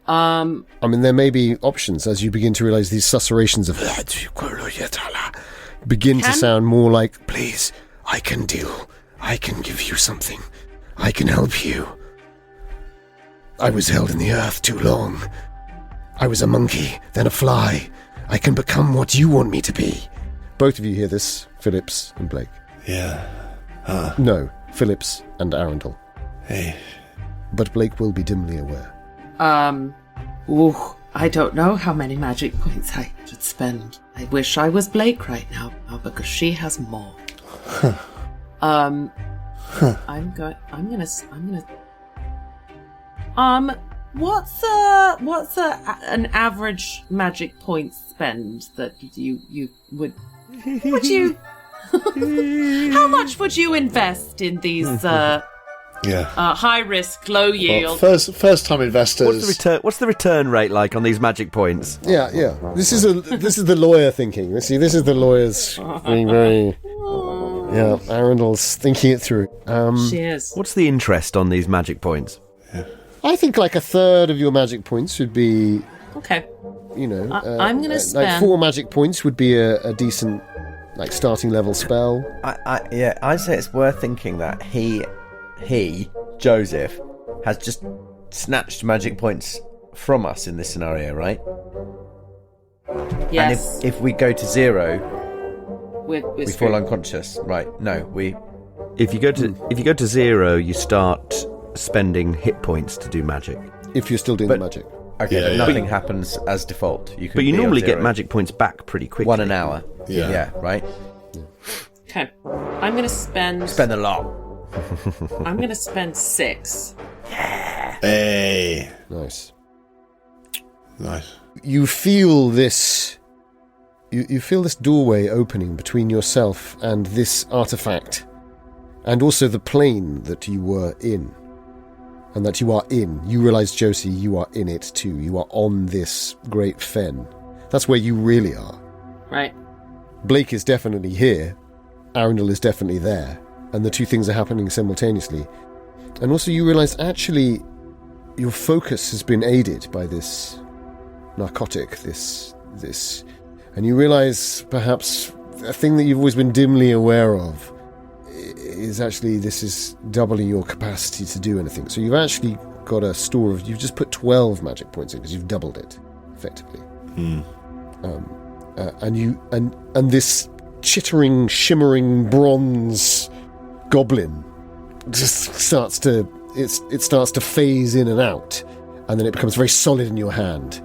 [SPEAKER 1] I mean, there may be options as you begin to realise these susurrations of begin to sound more like, please, I can give you something. I can help you. I was held in the earth too long. I was a monkey, then a fly. I can become what you want me to be. Both of you hear this, Phillips and Blake.
[SPEAKER 3] Yeah.
[SPEAKER 1] No, Phillips and Arundel.
[SPEAKER 3] Hey.
[SPEAKER 1] But Blake will be dimly aware.
[SPEAKER 4] I don't know how many magic points I should spend. I wish I was Blake right now, because she has more. I'm gonna. What's an average magic point spend that you would you? How much would you invest in these? High risk, low yield.
[SPEAKER 3] Well, first time investors.
[SPEAKER 2] What's the return rate like on these magic points?
[SPEAKER 1] Yeah. This is the lawyer thinking. This is the lawyers being very. Yeah, Arundel's thinking it through.
[SPEAKER 4] She is.
[SPEAKER 2] What's the interest on these magic points?
[SPEAKER 3] Yeah.
[SPEAKER 1] I think like a third of your magic points would be.
[SPEAKER 4] Okay.
[SPEAKER 1] You know,
[SPEAKER 4] I'm going to spend.
[SPEAKER 1] Like 4 magic points would be a decent, like starting level spell.
[SPEAKER 5] I'd say it's worth thinking that he, Joseph, has just snatched magic points from us in this scenario, right?
[SPEAKER 4] Yes.
[SPEAKER 5] And if we go to 0,
[SPEAKER 4] we
[SPEAKER 5] fall unconscious, right? No, we.
[SPEAKER 2] If you go to 0, you start spending hit points to do magic.
[SPEAKER 1] If you're still doing the magic.
[SPEAKER 5] Okay, but nothing happens as default. You
[SPEAKER 2] but you normally get magic points back pretty quickly.
[SPEAKER 5] 1 an hour. Yeah, right?
[SPEAKER 4] Okay. I'm going to spend
[SPEAKER 5] a lot.
[SPEAKER 4] I'm going to spend 6.
[SPEAKER 5] Yeah.
[SPEAKER 3] Hey.
[SPEAKER 1] Nice.
[SPEAKER 3] Nice.
[SPEAKER 1] You feel this. You feel this doorway opening between yourself and this artifact, and also the plane that you were in, and that you are in. You realise, Josie, you are in it too. You are on this great fen. That's where you really are.
[SPEAKER 4] Right.
[SPEAKER 1] Blake is definitely here. Arundel is definitely there. And the two things are happening simultaneously. And also you realise, actually, your focus has been aided by this narcotic, this... And you realise, perhaps, a thing that you've always been dimly aware of is actually this is doubling your capacity to do anything. So you've actually got a store of... You've just put 12 magic points in because you've doubled it, effectively. And this chittering, shimmering bronze goblin just starts to... It starts to phase in and out, and then it becomes very solid in your hand.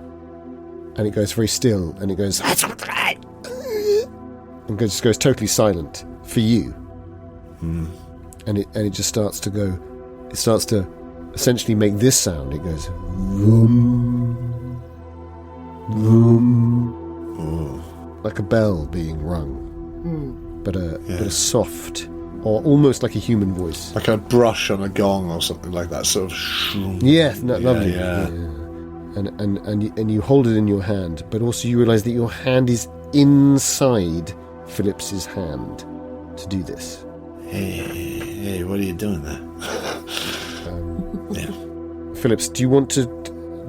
[SPEAKER 1] And it goes very still, and it goes... And just goes totally silent for you. And it just starts to go... It starts to essentially make this sound. It goes... Vroom, vroom, like a bell being rung. But a soft, or almost like a human voice.
[SPEAKER 3] Like a brush on a gong or something like that, sort of...
[SPEAKER 1] Yeah, lovely.
[SPEAKER 3] Yeah.
[SPEAKER 1] And you hold it in your hand, but also you realise that your hand is inside Phillips's hand to do this.
[SPEAKER 3] Hey, what are you doing there?
[SPEAKER 1] Phillips, do you want to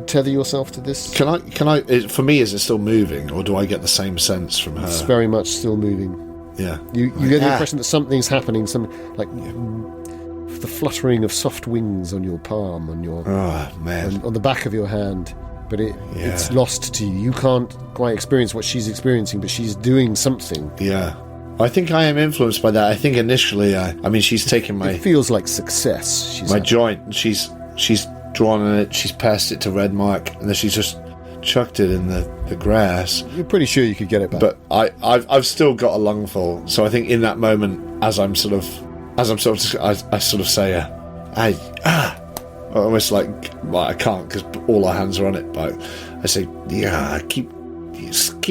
[SPEAKER 1] tether yourself to this?
[SPEAKER 3] Can I? For me, is it still moving, or do I get the same sense from her?
[SPEAKER 1] It's very much still moving.
[SPEAKER 3] Yeah.
[SPEAKER 1] You get the impression that something's happening, the fluttering of soft wings on your palm, on your on the back of your hand, but it's lost to you. You can't quite experience what she's experiencing, but she's doing something.
[SPEAKER 3] Yeah. I think I am influenced by that. I think initially, she's taken my...
[SPEAKER 1] It feels like success.
[SPEAKER 3] My joint, and she's drawn on it, she's passed it to Redmark, and then she's just chucked it in the grass.
[SPEAKER 1] You're pretty sure you could get it back.
[SPEAKER 3] But I've still got a lungful, so I think in that moment, I sort of say, almost like, well, I can't because all our hands are on it, but I say, keep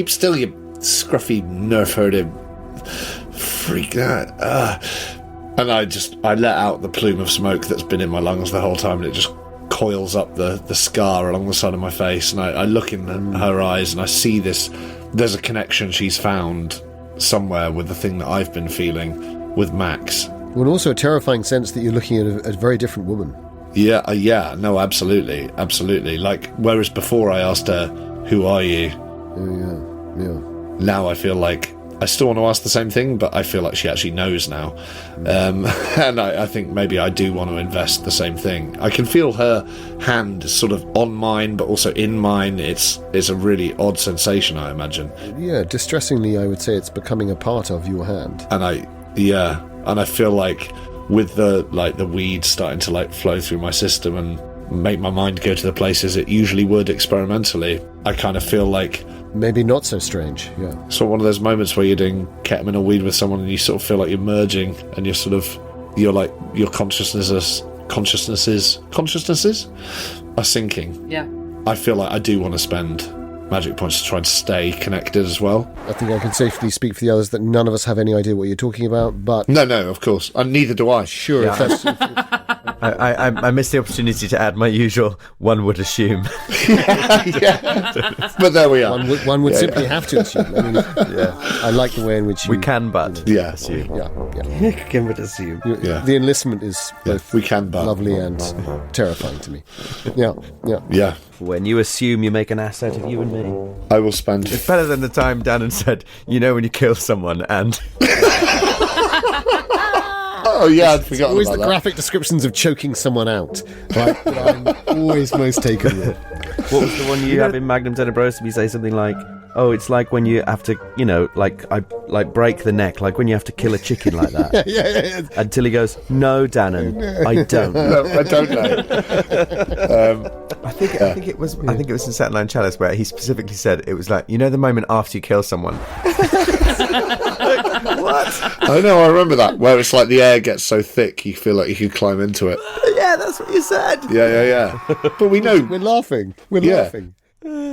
[SPEAKER 3] still, you scruffy nerf-herded freak that. And I let out the plume of smoke that's been in my lungs the whole time, and it just coils up the scar along the side of my face, and I look in her eyes and I see this. There's a connection she's found somewhere with the thing that I've been feeling with Max.
[SPEAKER 1] Well, and also a terrifying sense that you're looking at a very different woman.
[SPEAKER 3] Yeah, no, absolutely. Like, whereas before I asked her, who are you?
[SPEAKER 1] Oh, yeah.
[SPEAKER 3] Now I feel like I still want to ask the same thing, but I feel like she actually knows now. And I think maybe I do want to invest the same thing. I can feel her hand sort of on mine, but also in mine. It's a really odd sensation, I imagine.
[SPEAKER 1] Yeah, distressingly, I would say it's becoming a part of your hand.
[SPEAKER 3] And I feel like with the weed starting to like flow through my system and make my mind go to the places it usually would experimentally, I kind of feel like
[SPEAKER 1] maybe not so strange. Yeah.
[SPEAKER 3] So one of those moments where you're doing ketamine or weed with someone and you sort of feel like you're merging and you're like your consciousnesses are sinking.
[SPEAKER 4] Yeah.
[SPEAKER 3] I feel like I do want to spend magic points to try and stay connected as well.
[SPEAKER 1] I think I can safely speak for the others that none of us have any idea what you're talking about, but...
[SPEAKER 3] No, of course. And neither do I.
[SPEAKER 1] Sure,
[SPEAKER 5] Yeah.
[SPEAKER 1] if that's...
[SPEAKER 5] I missed the opportunity to add my usual one would assume.
[SPEAKER 3] Yeah. But there we are.
[SPEAKER 1] One would simply have to assume. I mean, I like the way in which you...
[SPEAKER 5] We can but
[SPEAKER 3] Yeah.
[SPEAKER 5] assume.
[SPEAKER 1] Yeah.
[SPEAKER 5] Can but assume.
[SPEAKER 3] Yeah.
[SPEAKER 1] The enlistment is both
[SPEAKER 3] we can but.
[SPEAKER 1] lovely and terrifying to me. Yeah.
[SPEAKER 3] Yeah.
[SPEAKER 2] When you assume you make an ass out of you and me.
[SPEAKER 3] I will spend...
[SPEAKER 5] It's better than the time Danann said, you know when you kill someone and...
[SPEAKER 3] Oh, yeah, I'd forgotten
[SPEAKER 1] Always
[SPEAKER 3] about
[SPEAKER 1] the
[SPEAKER 3] that.
[SPEAKER 1] graphic descriptions of choking someone out. Right? That I'm always most taken with.
[SPEAKER 2] What was the one you have in Magnum Tenebrosa? You say something like, "Oh, it's like when you have to, I break the neck, like when you have to kill a chicken like that."
[SPEAKER 1] Yeah.
[SPEAKER 2] Until he goes, "No, Danann, I don't."
[SPEAKER 3] No, I don't know.
[SPEAKER 5] I think it was in Saturnine Chalice where he specifically said it was like, you know the moment after you kill someone. What?
[SPEAKER 3] I know, I remember that, where it's like the air gets so thick you feel like you could climb into it.
[SPEAKER 5] Yeah, that's what you said.
[SPEAKER 3] Yeah. But we know...
[SPEAKER 1] We're laughing. We're
[SPEAKER 3] Yeah.
[SPEAKER 1] laughing.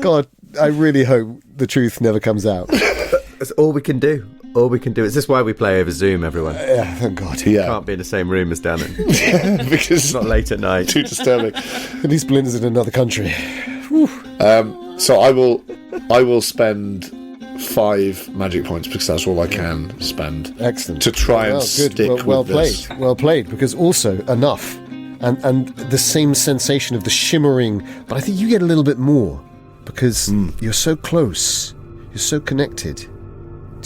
[SPEAKER 1] God, I really hope the truth never comes out.
[SPEAKER 5] That's all we can do. All we can do. Is this why we play over Zoom, everyone?
[SPEAKER 1] Yeah, thank God.
[SPEAKER 3] Yeah.
[SPEAKER 5] Can't be in the same room as Danann.
[SPEAKER 3] Because
[SPEAKER 5] It's not late at night.
[SPEAKER 3] too disturbing.
[SPEAKER 1] At least Belinda's in another country.
[SPEAKER 3] So I will spend 5 magic points because that's all I can spend.
[SPEAKER 1] Excellent.
[SPEAKER 3] To try and stick
[SPEAKER 1] well
[SPEAKER 3] with this.
[SPEAKER 1] played. Well played, because also enough. And the same sensation of the shimmering, but I think you get a little bit more because you're so close. You're so connected.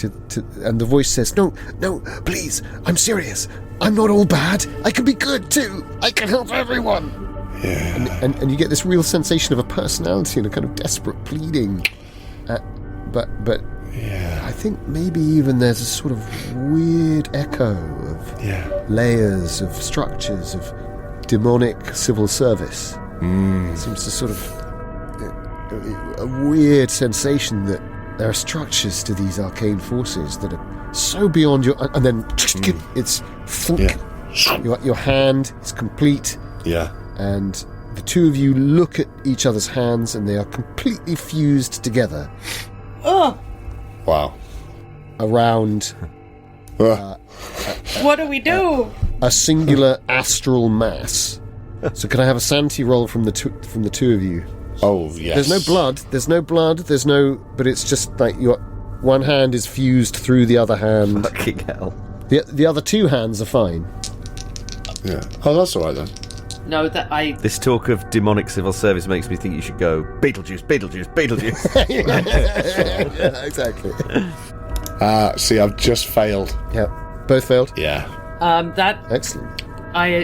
[SPEAKER 1] And the voice says, no, please, I'm serious. I'm not all bad. I can be good too. I can help everyone.
[SPEAKER 3] Yeah.
[SPEAKER 1] And you get this real sensation of a personality and a kind of desperate pleading. But
[SPEAKER 3] Yeah.
[SPEAKER 1] I think maybe even there's a sort of weird echo of layers, of structures, of demonic civil service. It seems to sort of a weird sensation that there are structures to these arcane forces that are so beyond your... And then it's... Your hand is complete.
[SPEAKER 3] Yeah.
[SPEAKER 1] And the two of you look at each other's hands and they are completely fused together
[SPEAKER 3] Wow.
[SPEAKER 1] around
[SPEAKER 4] What do we do?
[SPEAKER 1] a singular astral mass. So can I have a sanity roll from the two of you?
[SPEAKER 3] Oh, yes.
[SPEAKER 1] There's no blood, but it's just like your one hand is fused through the other hand.
[SPEAKER 2] Fucking hell.
[SPEAKER 1] The other two hands are fine.
[SPEAKER 3] Yeah. Oh, that's all right then.
[SPEAKER 4] No, that I...
[SPEAKER 2] This talk of demonic civil service makes me think you should go Beetlejuice.
[SPEAKER 1] Yeah, exactly.
[SPEAKER 3] See, I've just failed.
[SPEAKER 1] Yeah, both failed.
[SPEAKER 3] Yeah.
[SPEAKER 4] that
[SPEAKER 1] Excellent.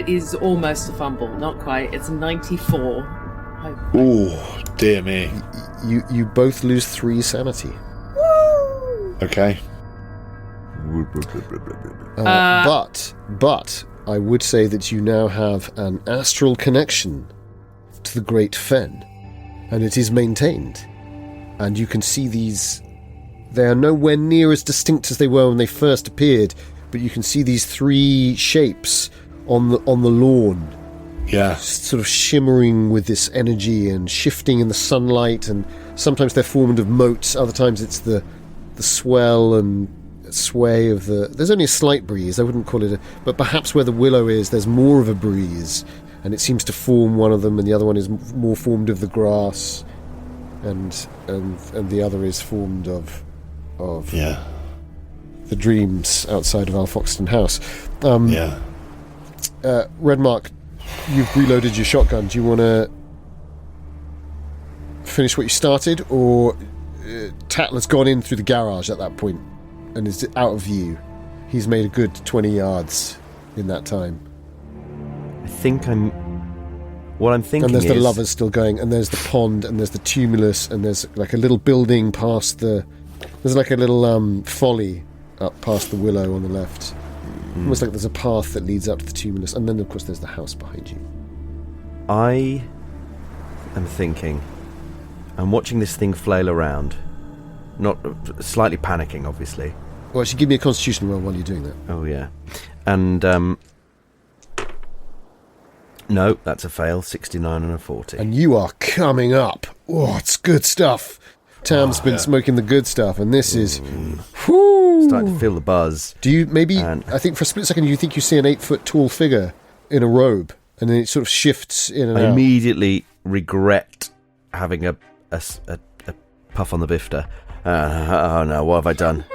[SPEAKER 4] is almost a fumble. Not quite. It's 94.
[SPEAKER 3] Ooh, dear me.
[SPEAKER 1] You both lose 3 sanity.
[SPEAKER 3] Okay.
[SPEAKER 1] But I would say that you now have an astral connection to the Great Fen, and it is maintained. And you can see these... They are nowhere near as distinct as they were when they first appeared, but you can see these 3 shapes on the lawn,
[SPEAKER 3] Yeah.
[SPEAKER 1] sort of shimmering with this energy and shifting in the sunlight, and sometimes they're formed of motes, other times it's the swell and sway of the... There's only a slight breeze, I wouldn't call it a... But perhaps where the willow is, there's more of a breeze, and it seems to form one of them, and the other one is more formed of the grass, and the other is formed of
[SPEAKER 3] Yeah.
[SPEAKER 1] the dreams outside of Alfoxton House. Redmark, you've reloaded your shotgun. Do you want to finish what you started, or Tatler's gone in through the garage at that point and is out of view? He's made a good 20 yards in that time.
[SPEAKER 2] What I'm thinking is...
[SPEAKER 1] And there's the lovers still going, and there's the pond, and there's the tumulus, and there's like a little building past the... There's like a little folly up past the willow on the left. Almost like there's a path that leads up to the tumulus, and then of course there's the house behind you.
[SPEAKER 2] I am thinking, I'm watching this thing flail around, not slightly panicking, obviously.
[SPEAKER 1] Well, actually, give me a constitution roll while you're doing that.
[SPEAKER 2] Oh, yeah. And, no, that's a fail, 69 and a 40.
[SPEAKER 1] And you are coming up. Oh, it's good stuff. Tam's been smoking the good stuff, and this is... Whoo!
[SPEAKER 2] Starting to feel the buzz.
[SPEAKER 1] Do you, I think for a split second, you think you see an 8-foot tall figure in a robe, and then it sort of shifts in and out.
[SPEAKER 2] I immediately regret having a puff on the bifter. Oh no, what have I done?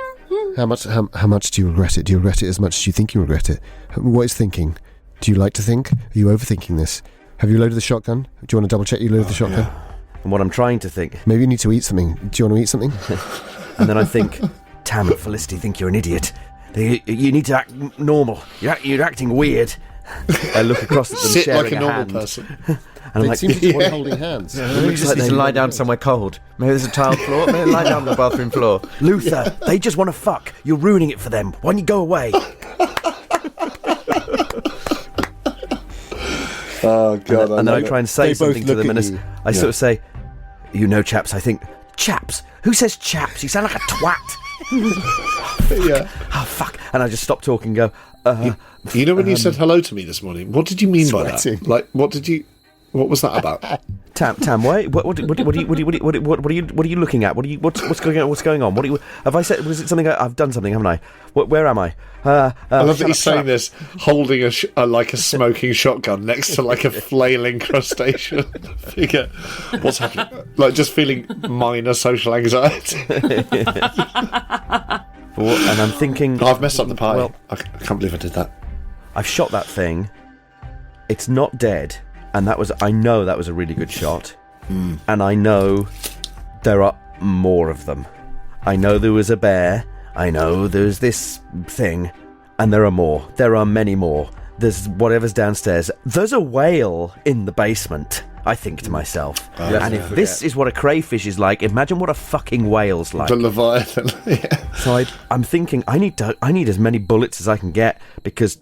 [SPEAKER 1] How much do you regret it? Do you regret it as much as you think you regret it? What is thinking? Do you like to think? Are you overthinking this? Have you loaded the shotgun? Do you want to double check you loaded the shotgun?
[SPEAKER 2] Yeah. And what I'm trying to think...
[SPEAKER 1] Maybe you need to eat something. Do you want to eat something?
[SPEAKER 2] And then I think, Tam and Felicity think you're an idiot. You need to act normal. You're acting weird. I look across at them,
[SPEAKER 3] sit
[SPEAKER 2] sharing
[SPEAKER 3] like a normal
[SPEAKER 2] hand.
[SPEAKER 3] person.
[SPEAKER 2] And I'm
[SPEAKER 1] They
[SPEAKER 2] like,
[SPEAKER 1] seem to be holding hands.
[SPEAKER 5] Maybe you just need to lie down somewhere cold. Maybe there's a tiled floor. Maybe lie down on the bathroom floor.
[SPEAKER 2] Luther, they just want to fuck. You're ruining it for them. Why don't you go away?
[SPEAKER 3] Oh, God.
[SPEAKER 2] And then I try and say
[SPEAKER 1] They
[SPEAKER 2] something
[SPEAKER 1] both
[SPEAKER 2] to
[SPEAKER 1] look
[SPEAKER 2] them,
[SPEAKER 1] at
[SPEAKER 2] and
[SPEAKER 1] you.
[SPEAKER 2] I sort of say, you know, chaps, I think... Chaps? Who says chaps? You sound like a twat.
[SPEAKER 3] Yeah.
[SPEAKER 2] Oh, fuck. And I just stop talking and go,
[SPEAKER 3] You know when you said hello to me this morning? What did you mean by
[SPEAKER 1] Sweating.
[SPEAKER 3] that? Like, what was that about?
[SPEAKER 2] Tam, wait, what are you looking at? What's going on? What's going on? Have I said? Was it something? I've done something, haven't I? Where am I?
[SPEAKER 3] I love that he's saying this, holding like a smoking shotgun next to like a flailing crustacean figure. What's happening? Like just feeling minor social anxiety.
[SPEAKER 2] And I'm thinking,
[SPEAKER 3] I've messed up the pie.
[SPEAKER 2] Well,
[SPEAKER 3] I can't believe I did that.
[SPEAKER 2] I've shot that thing. It's not dead, and I know that was a really good shot. And I know there are more of them. I know there was a bear. I know there's this thing, and there are more. There are many more. There's whatever's downstairs. There's a whale in the basement, I think to myself. And if this is what a crayfish is like, imagine what a fucking whale's like.
[SPEAKER 3] The Leviathan. Yeah.
[SPEAKER 2] So I'm thinking I need as many bullets as I can get, because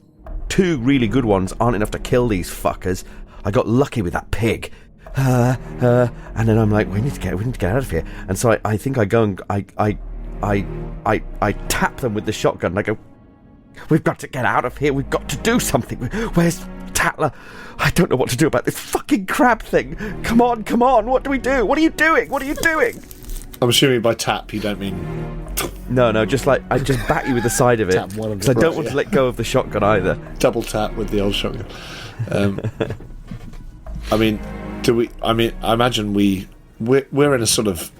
[SPEAKER 2] 2 really good ones aren't enough to kill these fuckers. I got lucky with that pig. And then I'm like, we need to get out of here. And so I think I go and I tap them with the shotgun and I go, we've got to get out of here. We've got to do something. Where's Tatler? I don't know what to do about this fucking crab thing. Come on. What do we do? What are you doing?
[SPEAKER 3] I'm assuming by tap you don't mean...
[SPEAKER 2] No, just like I just bat you with the side of it,
[SPEAKER 1] Tap one of
[SPEAKER 2] because I
[SPEAKER 1] the-
[SPEAKER 2] don't want to let go of the shotgun either.
[SPEAKER 3] double tap with the old shotgun. I mean, I imagine we're in a sort of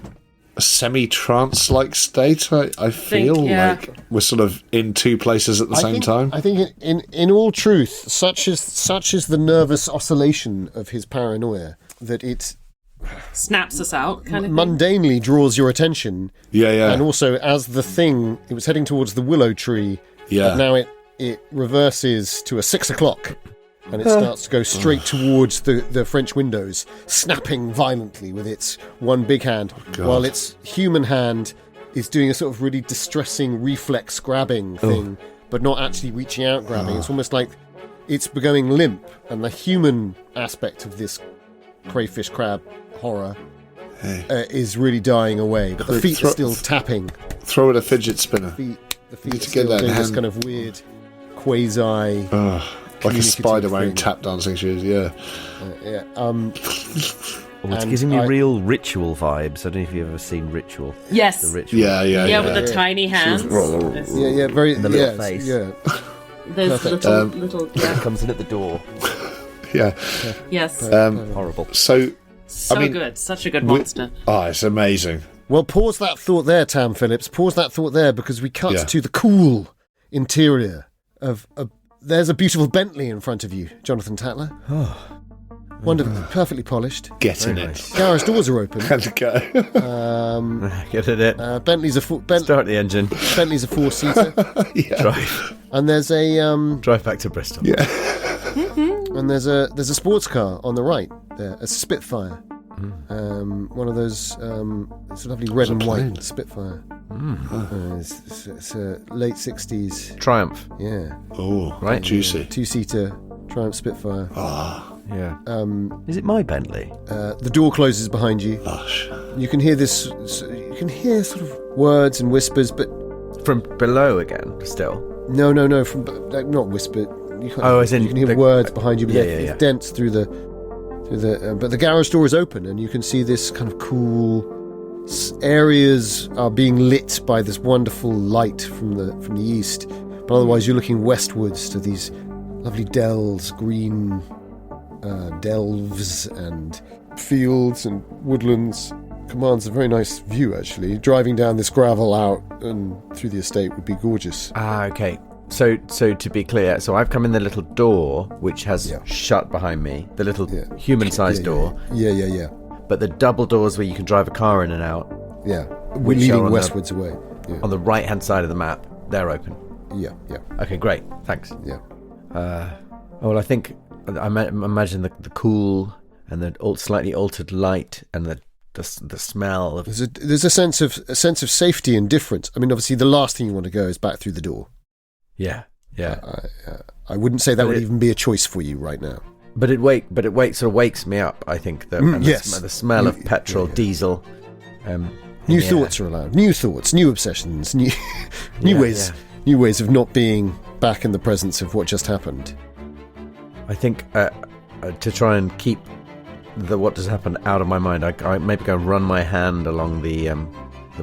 [SPEAKER 3] a semi-trance-like state. I feel like we're sort of in 2 places at the same time.
[SPEAKER 1] I think in all truth, such is the nervous oscillation of his paranoia that it
[SPEAKER 4] Snaps us out, kind of thing.
[SPEAKER 1] mundanely draws your attention.
[SPEAKER 3] Yeah.
[SPEAKER 1] And also, as the thing, it was heading towards the willow tree.
[SPEAKER 3] Yeah.
[SPEAKER 1] But now it reverses to a 6 o'clock, and it starts to go straight towards the French windows, snapping violently with its one big hand, while its human hand is doing a sort of really distressing reflex grabbing thing, but not actually reaching out grabbing. It's almost like it's going limp, and the human aspect of this crayfish crab horror is really dying away, but the feet are still tapping.
[SPEAKER 3] Throw it a fidget spinner.
[SPEAKER 1] The feet
[SPEAKER 3] to
[SPEAKER 1] are still
[SPEAKER 3] get that
[SPEAKER 1] doing this
[SPEAKER 3] hand.
[SPEAKER 1] kind of weird quasi
[SPEAKER 3] Like a
[SPEAKER 1] communicative
[SPEAKER 3] spider wearing
[SPEAKER 1] thing.
[SPEAKER 3] tap dancing shoes, yeah.
[SPEAKER 1] Yeah.
[SPEAKER 2] It's
[SPEAKER 1] And
[SPEAKER 2] giving me
[SPEAKER 1] I-
[SPEAKER 2] real Ritual vibes. I don't know if you've ever seen Ritual.
[SPEAKER 4] Yes.
[SPEAKER 2] The Ritual.
[SPEAKER 3] Yeah.
[SPEAKER 4] With the tiny hands.
[SPEAKER 1] Yeah, very.
[SPEAKER 2] The little
[SPEAKER 1] yeah,
[SPEAKER 2] face.
[SPEAKER 1] Yeah.
[SPEAKER 4] Those
[SPEAKER 1] Perfect.
[SPEAKER 4] little
[SPEAKER 2] Comes in at the door.
[SPEAKER 3] Yeah.
[SPEAKER 4] yes.
[SPEAKER 2] Horrible.
[SPEAKER 3] So
[SPEAKER 4] So
[SPEAKER 3] I mean,
[SPEAKER 4] good. Such a good monster.
[SPEAKER 3] it's amazing.
[SPEAKER 1] Well, pause that thought there, Tam Phillips. Pause that thought there, because we cut to the cool interior of a... There's a beautiful Bentley in front of you, Jonathan Tatler.
[SPEAKER 5] Oh.
[SPEAKER 1] Wonderful, perfectly polished.
[SPEAKER 3] Get in it.
[SPEAKER 1] Garage doors are open.
[SPEAKER 3] Had to go.
[SPEAKER 5] Get in it.
[SPEAKER 1] Bentley's a
[SPEAKER 5] Start the engine.
[SPEAKER 1] Bentley's a 4-seater.
[SPEAKER 5] Drive.
[SPEAKER 1] And there's a
[SPEAKER 5] Drive back to Bristol.
[SPEAKER 3] Yeah.
[SPEAKER 1] and there's a sports car on the right there, a Spitfire. One of those it's a lovely red and white Spitfire. It's a late 60s
[SPEAKER 5] Triumph.
[SPEAKER 1] Yeah.
[SPEAKER 3] Oh,
[SPEAKER 5] right.
[SPEAKER 3] Juicy.
[SPEAKER 1] 2-seater Triumph Spitfire.
[SPEAKER 5] Yeah. Is it my Bentley?
[SPEAKER 1] The door closes behind you.
[SPEAKER 3] Lush.
[SPEAKER 1] You can hear this. You can hear sort of words and whispers, but
[SPEAKER 5] From below again, still.
[SPEAKER 1] no. From not whisper. You can't,
[SPEAKER 5] As in
[SPEAKER 1] you can hear
[SPEAKER 5] the-
[SPEAKER 1] words behind you, but
[SPEAKER 5] Yeah,
[SPEAKER 1] it's
[SPEAKER 5] yeah.
[SPEAKER 1] dense through the. But the garage door is open, and you can see this kind of cool areas are being lit by this wonderful light from the east. But otherwise, you're looking westwards to these lovely dells, green delves and fields and woodlands. Commands a very nice view, actually. Driving down this gravel out and through the estate would be gorgeous.
[SPEAKER 5] Okay. So to be clear, so I've come in the little door, which has shut behind me, the little human-sized door.
[SPEAKER 1] Yeah.
[SPEAKER 5] But the double doors where you can drive a car in and out,
[SPEAKER 1] Yeah. We're
[SPEAKER 5] Which are
[SPEAKER 1] leading
[SPEAKER 5] on
[SPEAKER 1] westwards away. Yeah.
[SPEAKER 5] on the right-hand side of the map, they're open.
[SPEAKER 1] Yeah.
[SPEAKER 5] Okay, great. Thanks.
[SPEAKER 1] Yeah.
[SPEAKER 5] Well, I think I imagine the cool and the slightly altered light and the smell of...
[SPEAKER 1] There's a sense of safety and difference. I mean, obviously, the last thing you want to go is back through the door.
[SPEAKER 5] Yeah.
[SPEAKER 1] I wouldn't say that would even be a choice for you right now.
[SPEAKER 5] But it sort of wakes me up. I think the smell of petrol, diesel.
[SPEAKER 1] New thoughts are allowed. New thoughts, new obsessions, new ways of not being back in the presence of what just happened.
[SPEAKER 5] I think to try and keep what just happened out of my mind, I maybe go and run my hand along the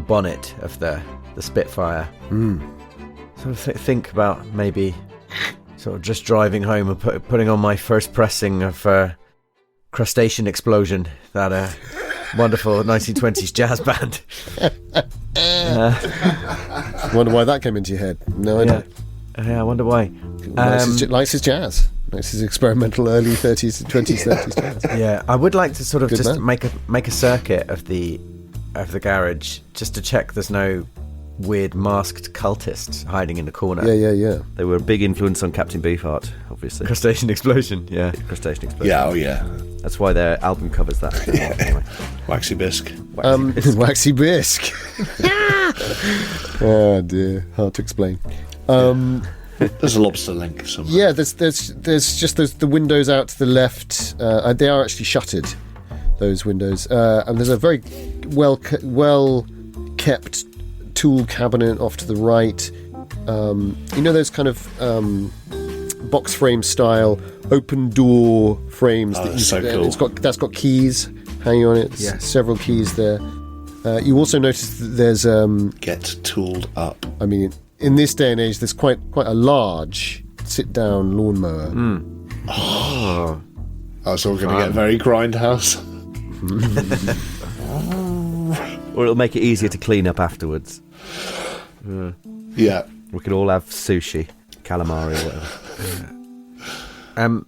[SPEAKER 5] bonnet of the Spitfire. Sort of think about maybe sort of just driving home and putting on my first pressing of Crustacean Explosion, that wonderful 1920s jazz band.
[SPEAKER 1] Wonder why that came into your head. No idea.
[SPEAKER 5] Yeah, I wonder why.
[SPEAKER 1] Likes his jazz. Likes his experimental early 30s, 20s, 30s jazz.
[SPEAKER 5] Yeah, I would like to sort of
[SPEAKER 1] Good
[SPEAKER 5] just
[SPEAKER 1] man.
[SPEAKER 5] make a circuit of the garage just to check there's no weird masked cultists hiding in the corner.
[SPEAKER 1] Yeah.
[SPEAKER 2] They were a big influence on Captain Beefheart, obviously.
[SPEAKER 5] Crustacean Explosion, yeah.
[SPEAKER 2] Crustacean Explosion.
[SPEAKER 3] Yeah, oh yeah.
[SPEAKER 2] That's why their album covers that. Anyway.
[SPEAKER 3] Waxy bisque.
[SPEAKER 1] Waxy bisque. Oh dear, hard to explain.
[SPEAKER 3] There's a lobster link somewhere.
[SPEAKER 1] Yeah, there's just the windows out to the left. They are actually shuttered, those windows. And there's a very well kept tool cabinet off to the right. You know those kind of box frame style open door frames.
[SPEAKER 3] That's so cool.
[SPEAKER 1] That's got keys hanging on it.
[SPEAKER 5] Yeah.
[SPEAKER 1] Several keys there. You also notice that there's
[SPEAKER 3] Get tooled up.
[SPEAKER 1] I mean, in this day and age, there's quite a large sit-down lawnmower.
[SPEAKER 3] Oh, so we're going to get very grindhouse.
[SPEAKER 2] Or it'll make it easier to clean up afterwards.
[SPEAKER 3] Yeah.
[SPEAKER 2] We could all have sushi, calamari, or whatever.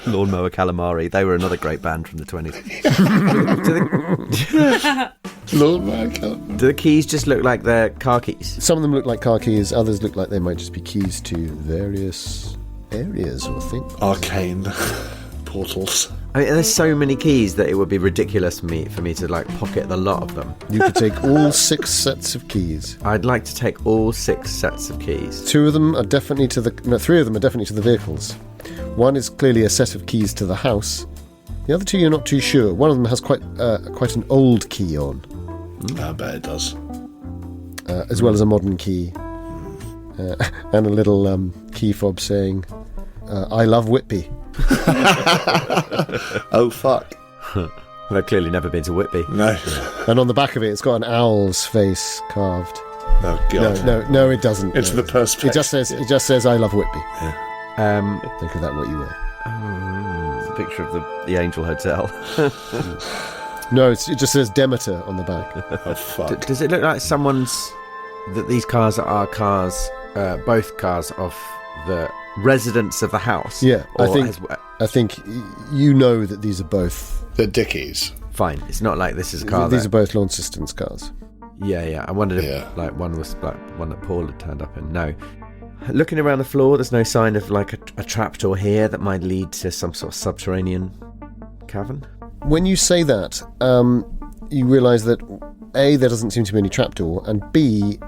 [SPEAKER 2] Lawnmower Calamari. They were another great band from the 20s.
[SPEAKER 5] Do the keys just look like they're car keys?
[SPEAKER 1] Some of them look like car keys, others look like they might just be keys to various areas or things.
[SPEAKER 3] Arcane portals.
[SPEAKER 5] I mean, there's so many keys that it would be ridiculous for me to like pocket the lot of them.
[SPEAKER 1] You could take all 6 sets of keys.
[SPEAKER 5] I'd like to take all 6 sets of keys.
[SPEAKER 1] 3 of them are definitely to the vehicles. One is clearly a set of keys to the house. The other 2 you're not too sure. One of them has quite an old key on,
[SPEAKER 3] I bet it does.
[SPEAKER 1] as well as a modern key, and a little key fob saying, "I love Whitby."
[SPEAKER 3] Oh fuck.
[SPEAKER 5] Well, I've clearly never been to Whitby.
[SPEAKER 3] No.
[SPEAKER 1] And on the back of it, it's got an owl's face carved.
[SPEAKER 3] Oh god.
[SPEAKER 1] No, it doesn't.
[SPEAKER 3] It's the perspective.
[SPEAKER 1] It just says "I love Whitby."
[SPEAKER 5] Yeah.
[SPEAKER 1] Think of that what you will.
[SPEAKER 2] It's a picture of the Angel Hotel.
[SPEAKER 1] No, it just says Demeter on the back.
[SPEAKER 3] Oh, fuck.
[SPEAKER 5] Does it look like that these cars are cars, both cars of the residents of the house?
[SPEAKER 1] Yeah,
[SPEAKER 5] Or
[SPEAKER 1] I think you know that these are both...
[SPEAKER 3] The Dickies.
[SPEAKER 5] Fine. It's not like this is a car.
[SPEAKER 1] These are both Launceston's cars.
[SPEAKER 5] Yeah. I wondered if like one was like one that Paul had turned up in. No. Looking around the floor, there's no sign of like a trapdoor here that might lead to some sort of subterranean cavern.
[SPEAKER 1] When you say that, you realise that A, there doesn't seem to be any trapdoor, and B,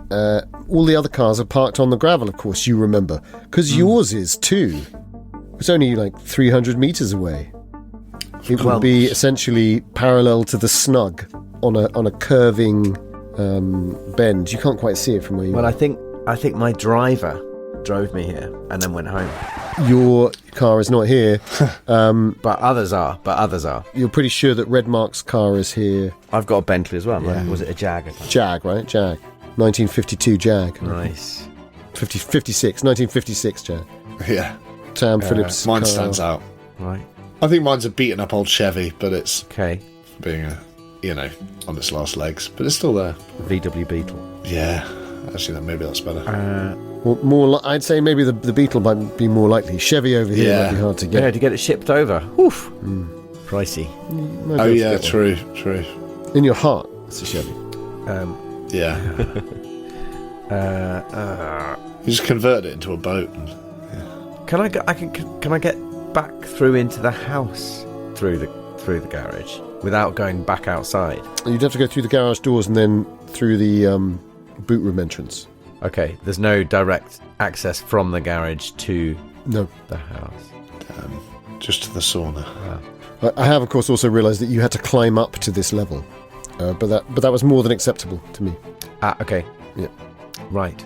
[SPEAKER 1] all the other cars are parked on the gravel, of course, you remember. Because yours is too. It's only like 300 metres away. It would be essentially parallel to the snug on a curving bend. You can't quite see it from where you are.
[SPEAKER 5] Well, I think my driver drove me here and then went home.
[SPEAKER 1] Your car is not here.
[SPEAKER 5] But others are.
[SPEAKER 1] You're pretty sure that Redmark's car is here.
[SPEAKER 2] I've got a Bentley as well.
[SPEAKER 1] Yeah.
[SPEAKER 2] Right? Was it a Jag? I think?
[SPEAKER 1] Jag, right? Jag. 1952 Jag.
[SPEAKER 5] Nice.
[SPEAKER 1] 1956 Jag.
[SPEAKER 3] Yeah.
[SPEAKER 1] Sam Phillips'
[SPEAKER 3] Mine
[SPEAKER 1] car.
[SPEAKER 3] stands out.
[SPEAKER 5] Right.
[SPEAKER 3] I think mine's a beaten up old Chevy, but it's
[SPEAKER 5] Okay.
[SPEAKER 3] being on its last legs. But it's still there.
[SPEAKER 2] VW Beetle.
[SPEAKER 3] Yeah. Actually, maybe that's better.
[SPEAKER 1] I'd say maybe the Beetle might be more likely. Chevy over here might be hard to get.
[SPEAKER 5] Yeah, to get it shipped over. Oof. Pricey.
[SPEAKER 1] Might be
[SPEAKER 3] Oh,
[SPEAKER 1] able to
[SPEAKER 3] yeah,
[SPEAKER 1] get one.
[SPEAKER 3] true.
[SPEAKER 1] In your heart, it's a Chevy.
[SPEAKER 3] Yeah. You just convert it into a boat.
[SPEAKER 5] Can I get back through into the house through the garage without going back outside?
[SPEAKER 1] You'd have to go through the garage doors and then through the boot room entrance.
[SPEAKER 5] Okay, there's no direct access from the garage to
[SPEAKER 1] No.
[SPEAKER 5] the house.
[SPEAKER 3] Just to the sauna.
[SPEAKER 1] I have, of course, also realised that you had to climb up to this level. But that was more than acceptable to me.
[SPEAKER 5] Ah, okay.
[SPEAKER 1] Yeah.
[SPEAKER 5] Right.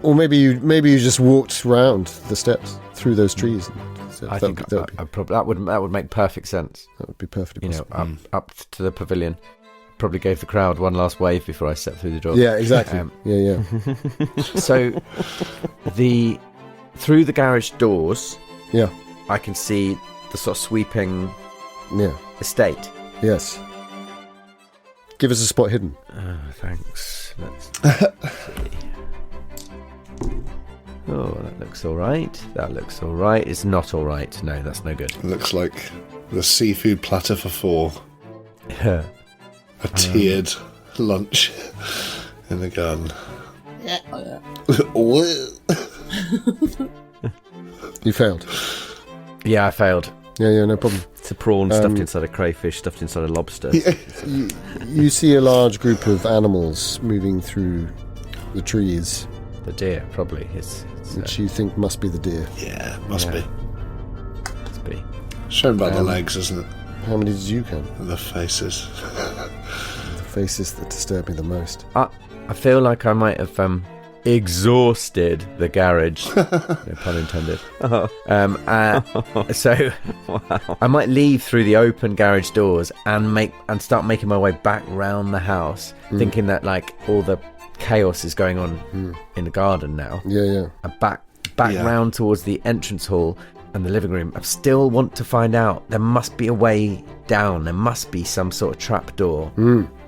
[SPEAKER 1] Or maybe you just walked round the steps through those trees. So
[SPEAKER 5] I think that would make perfect sense.
[SPEAKER 1] that would be perfectly
[SPEAKER 5] You know,
[SPEAKER 1] possible.
[SPEAKER 5] up to the pavilion. Probably gave the crowd one last wave before I stepped through the door.
[SPEAKER 1] Yeah, exactly. Yeah.
[SPEAKER 5] So through the garage doors,
[SPEAKER 1] Yeah.
[SPEAKER 5] I can see the sort of sweeping
[SPEAKER 1] Yeah.
[SPEAKER 5] estate.
[SPEAKER 1] Yes. Give us a spot hidden.
[SPEAKER 5] Thanks. Let's see. Oh, that looks all right. It's not all right. No, that's no good.
[SPEAKER 3] Looks like the seafood platter for 4. A tiered lunch in the garden.
[SPEAKER 1] You failed.
[SPEAKER 5] Yeah, I failed.
[SPEAKER 1] Yeah, no problem.
[SPEAKER 2] It's a prawn stuffed inside a crayfish, stuffed inside a lobster.
[SPEAKER 1] You see a large group of animals moving through the trees,
[SPEAKER 5] The deer, probably. It's
[SPEAKER 1] which you think must be the deer.
[SPEAKER 3] Yeah, must be.
[SPEAKER 5] must be.
[SPEAKER 3] Shown by the legs, isn't it?
[SPEAKER 1] How many did you count?
[SPEAKER 3] And the faces.
[SPEAKER 1] The faces that disturb me the most.
[SPEAKER 5] I feel like I might have exhausted the garage. No pun intended. So I might leave through the open garage doors and start making my way back round the house, thinking that like all the chaos is going on in the garden now.
[SPEAKER 1] Yeah.
[SPEAKER 5] And back round towards the entrance hall and the living room. I still want to find out. There must be a way down. There must be some sort of trap door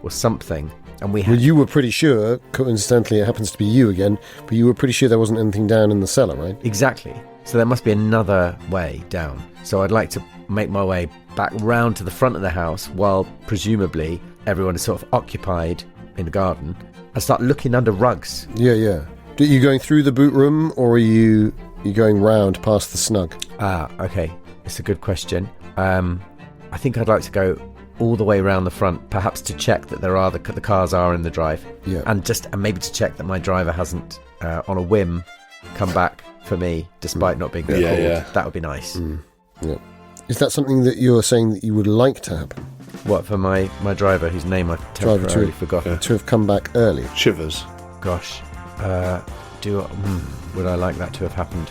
[SPEAKER 5] or something. And
[SPEAKER 1] Well, you were pretty sure, coincidentally it happens to be you again, but you were pretty sure there wasn't anything down in the cellar, right?
[SPEAKER 5] Exactly. So there must be another way down. So I'd like to make my way back round to the front of the house while presumably everyone is sort of occupied in the garden and start looking under rugs.
[SPEAKER 1] Yeah. Are you going through the boot room or are you going round past the snug?
[SPEAKER 5] Okay. It's a good question. I think I'd like to go all the way around the front, perhaps to check that the cars are in the drive.
[SPEAKER 1] Yeah.
[SPEAKER 5] And maybe to check that my driver hasn't, on a whim, come back for me despite not being called.
[SPEAKER 3] Yeah.
[SPEAKER 5] That would be nice.
[SPEAKER 1] Yeah. Is that something that you're saying that you would like to happen?
[SPEAKER 5] What, for my driver, whose name I temporarily forgot?
[SPEAKER 1] To have come back early?
[SPEAKER 3] Shivers.
[SPEAKER 5] Gosh. Would I like that to have happened?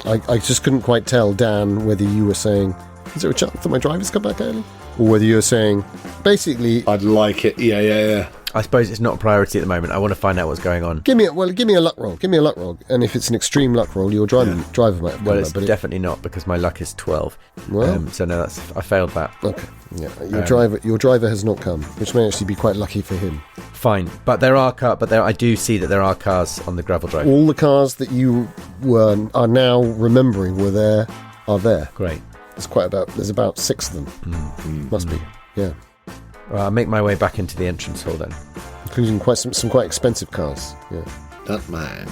[SPEAKER 1] I just couldn't quite tell, Dan, whether you were saying, is there a chance that my driver's come back early? Or whether you're saying, basically...
[SPEAKER 3] I'd like it. Yeah.
[SPEAKER 5] I suppose it's not a priority at the moment. I want to find out what's going on.
[SPEAKER 1] Give me a luck roll. Give me a luck roll. And if it's an extreme luck roll, your driver might have
[SPEAKER 5] Well, it's definitely not, because my luck is 12.
[SPEAKER 1] Well,
[SPEAKER 5] so no, I failed that.
[SPEAKER 1] Okay. Yeah. Your driver has not come, which may actually be quite lucky for him.
[SPEAKER 5] Fine, but I do see that there are cars on the gravel drive.
[SPEAKER 1] All the cars that you are now remembering are there.
[SPEAKER 5] Great.
[SPEAKER 1] There's about 6 of them. Must be. Yeah.
[SPEAKER 5] Well, I'll make my way back into the entrance hall then.
[SPEAKER 1] Including some quite expensive cars. Yeah.
[SPEAKER 3] Not mine.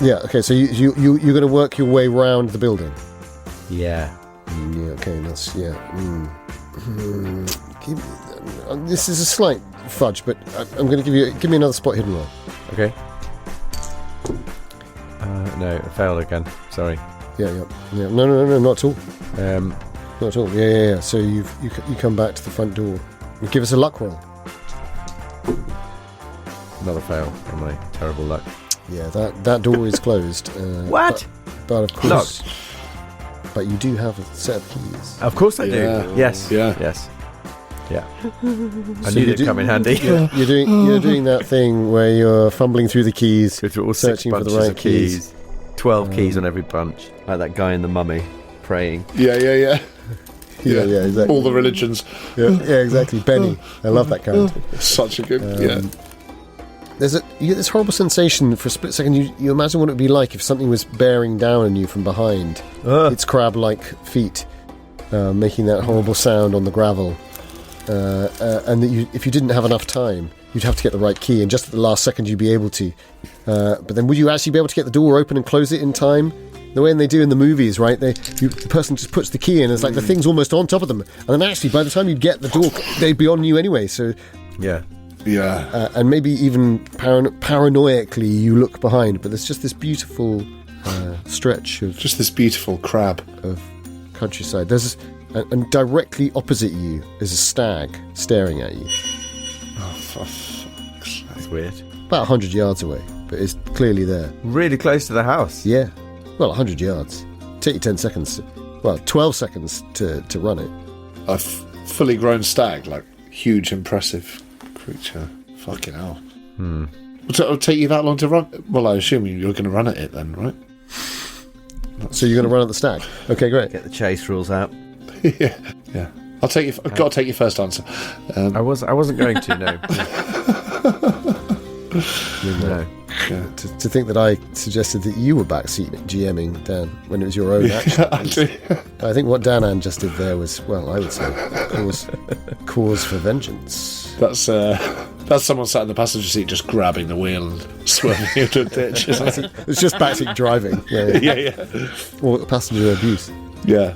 [SPEAKER 1] Yeah. Okay. So you're going to work your way round the building.
[SPEAKER 5] Yeah.
[SPEAKER 1] Yeah. Okay. That's this is a slight fudge, but I'm going to give me another spot hidden roll.
[SPEAKER 5] Okay. No, I failed again. Sorry.
[SPEAKER 1] Yeah. No, not at all. Not at all. Yeah. So you come back to the front door. You give us a luck roll.
[SPEAKER 5] Another fail on my terrible luck.
[SPEAKER 1] Yeah, that door is closed.
[SPEAKER 5] What?
[SPEAKER 1] But of course.
[SPEAKER 5] Locked.
[SPEAKER 1] But you do have a set of keys.
[SPEAKER 5] Of course I do. Yes.
[SPEAKER 3] Yeah.
[SPEAKER 5] Yes. Yeah. I knew they'd come in handy.
[SPEAKER 1] You're doing that thing where you're fumbling through the keys,
[SPEAKER 5] Go through all
[SPEAKER 1] searching for the right keys.
[SPEAKER 5] 12 keys on every bunch.
[SPEAKER 2] Like that guy in The Mummy praying.
[SPEAKER 3] Yeah.
[SPEAKER 1] Yeah, exactly.
[SPEAKER 3] All the religions.
[SPEAKER 1] Yeah, exactly. Benny. I love that character.
[SPEAKER 3] Such a good.
[SPEAKER 1] You get this horrible sensation for a split second. You imagine what it would be like if something was bearing down on you from behind. Its crab-like feet making that horrible sound on the gravel. And that if you didn't have enough time, you'd have to get the right key, and just at the last second you'd be able to. But then would you actually be able to get the door open and close it in time? The way they do in the movies, right? The person just puts the key in, and it's like the thing's almost on top of them. And then actually, by the time you get the door, they'd be on you anyway. So,
[SPEAKER 5] yeah.
[SPEAKER 1] And maybe even paranoically you look behind, but there's just this beautiful stretch of...
[SPEAKER 3] Just this beautiful crab.
[SPEAKER 1] Of countryside. And directly opposite you is a stag staring at you.
[SPEAKER 3] Oh, for fuck's sake.
[SPEAKER 5] That's weird.
[SPEAKER 1] About 100 yards away, but it's clearly there.
[SPEAKER 5] Really close to the house.
[SPEAKER 1] Yeah. Well, 100 yards. Take you 10 seconds. 12 seconds to run it.
[SPEAKER 3] A fully grown stag, like huge, impressive creature. Fucking hell. It'll take you that long to run? Well, I assume you're going to run at it then, right?
[SPEAKER 1] So you're going to run at the stag? Okay, great.
[SPEAKER 2] Get the chase rules out.
[SPEAKER 3] Yeah. I've got to take your first answer.
[SPEAKER 5] I wasn't going to, no. No.
[SPEAKER 3] Yeah.
[SPEAKER 1] To think that I suggested that you were backseat GMing, Dan, when it was your own action. I think what Danann just did there was, well, I would say, cause for vengeance.
[SPEAKER 3] That's someone sat in the passenger seat just grabbing the wheel and swerving into a ditch.
[SPEAKER 1] It's just backseat driving. Yeah. Or passenger abuse.
[SPEAKER 3] Yeah.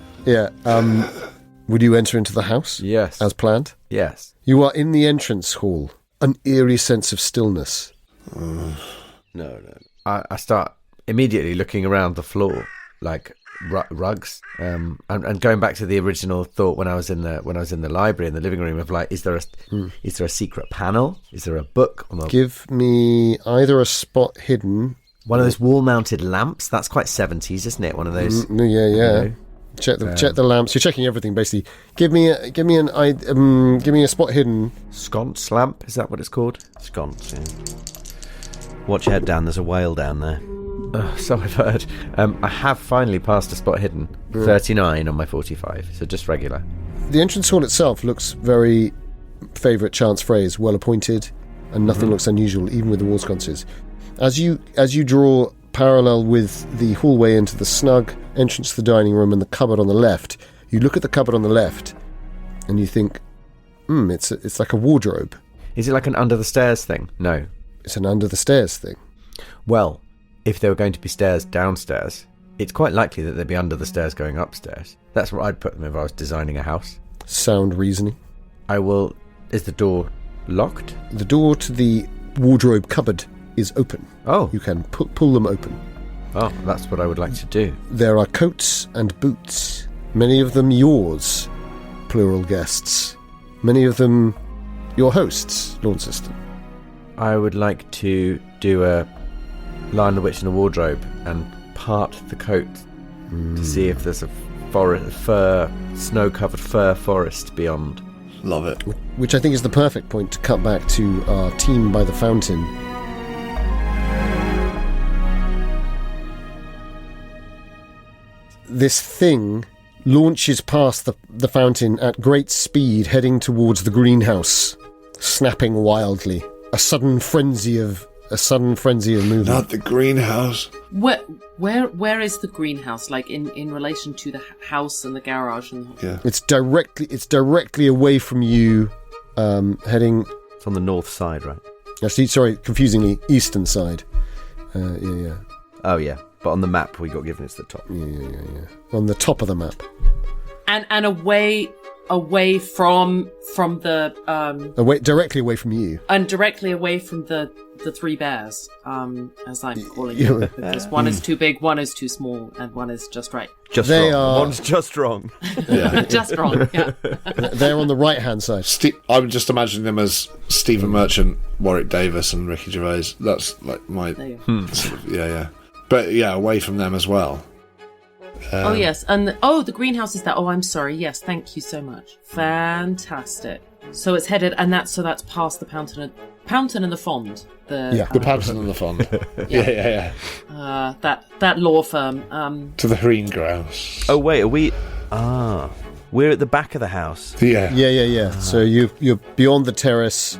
[SPEAKER 1] Would you enter into the house?
[SPEAKER 5] Yes.
[SPEAKER 1] As planned?
[SPEAKER 5] Yes.
[SPEAKER 1] You are in the entrance hall. An eerie sense of stillness.
[SPEAKER 2] No.
[SPEAKER 5] I start immediately looking around the floor, like rugs, and going back to the original thought when I was in the library in the living room of like, is there a secret panel? Is there a book?
[SPEAKER 1] Give me either a spot hidden.
[SPEAKER 5] One of those wall-mounted lamps. That's quite 70s, isn't it? One of those.
[SPEAKER 1] Yeah. You know, check the lamps. You're checking everything basically. Give me a spot hidden.
[SPEAKER 5] Sconce lamp. Is that what it's called?
[SPEAKER 2] Sconce. Yeah. Watch your head down. There's a whale down there.
[SPEAKER 5] So I've heard. I have finally passed a spot hidden. 39 on my 45. So just regular.
[SPEAKER 1] The entrance hall itself looks very favourite chance phrase, well appointed, and nothing looks unusual, even with the wall sconces. As you draw parallel with the hallway into the snug entrance to the dining room and the cupboard on the left, you look at the cupboard on the left and you think, it's like a wardrobe.
[SPEAKER 5] Is it like an under the stairs thing? No.
[SPEAKER 1] It's an under the stairs thing.
[SPEAKER 5] Well, if there were going to be stairs downstairs, it's quite likely that they'd be under the stairs going upstairs. That's where I'd put them if I was designing a house.
[SPEAKER 1] Sound reasoning.
[SPEAKER 5] Is the door locked?
[SPEAKER 1] The door to the wardrobe cupboard is open.
[SPEAKER 5] Oh.
[SPEAKER 1] You can pull them open.
[SPEAKER 5] Oh, that's what I would like to do.
[SPEAKER 1] There are coats and boots, many of them yours, plural guests. Many of them your hosts, Lord System.
[SPEAKER 5] I would like to do a Lion, the Witch and the Wardrobe and part the coat to see if there's a snow-covered fir forest beyond.
[SPEAKER 3] Love it.
[SPEAKER 1] Which I think is the perfect point to cut back to our team by the fountain. This thing launches past the fountain at great speed, heading towards the greenhouse, snapping wildly. A sudden frenzy of movement.
[SPEAKER 3] Not the greenhouse.
[SPEAKER 4] Where is the greenhouse? Like in relation to the house and the garage and the...
[SPEAKER 3] Yeah.
[SPEAKER 1] It's directly away from you, heading.
[SPEAKER 2] It's on the north side, right?
[SPEAKER 1] Actually, sorry, confusingly, eastern side. Yeah.
[SPEAKER 2] Oh, yeah. But on the map we got given, it's the top.
[SPEAKER 1] Yeah. On the top of the map.
[SPEAKER 4] And away from the
[SPEAKER 1] Directly away from you.
[SPEAKER 4] and directly away from the three bears, as I'm calling them, because one is too big, one is too small, and one is just right.
[SPEAKER 2] Just
[SPEAKER 1] They
[SPEAKER 2] wrong.
[SPEAKER 1] are-
[SPEAKER 2] One's just wrong.
[SPEAKER 3] Yeah.
[SPEAKER 4] Just wrong. Yeah.
[SPEAKER 1] They're on the right-hand side.
[SPEAKER 3] I'm just imagining them as Stephen Merchant, Warwick Davis, and Ricky Gervais. That's like my
[SPEAKER 4] There you go.
[SPEAKER 3] sort of, yeah. But yeah, away from them as well.
[SPEAKER 4] Oh yes, and the greenhouse is there. Oh, I'm sorry. Yes, thank you so much. Fantastic. So it's headed, and that's past the fountain and the fond.
[SPEAKER 1] Yeah.
[SPEAKER 3] The Patterson and the Fond. Yeah.
[SPEAKER 4] That law firm.
[SPEAKER 3] To the greengrouse.
[SPEAKER 2] Oh, wait, are we... we're at the back of the house.
[SPEAKER 3] Yeah.
[SPEAKER 1] Yeah. So you're beyond the terrace,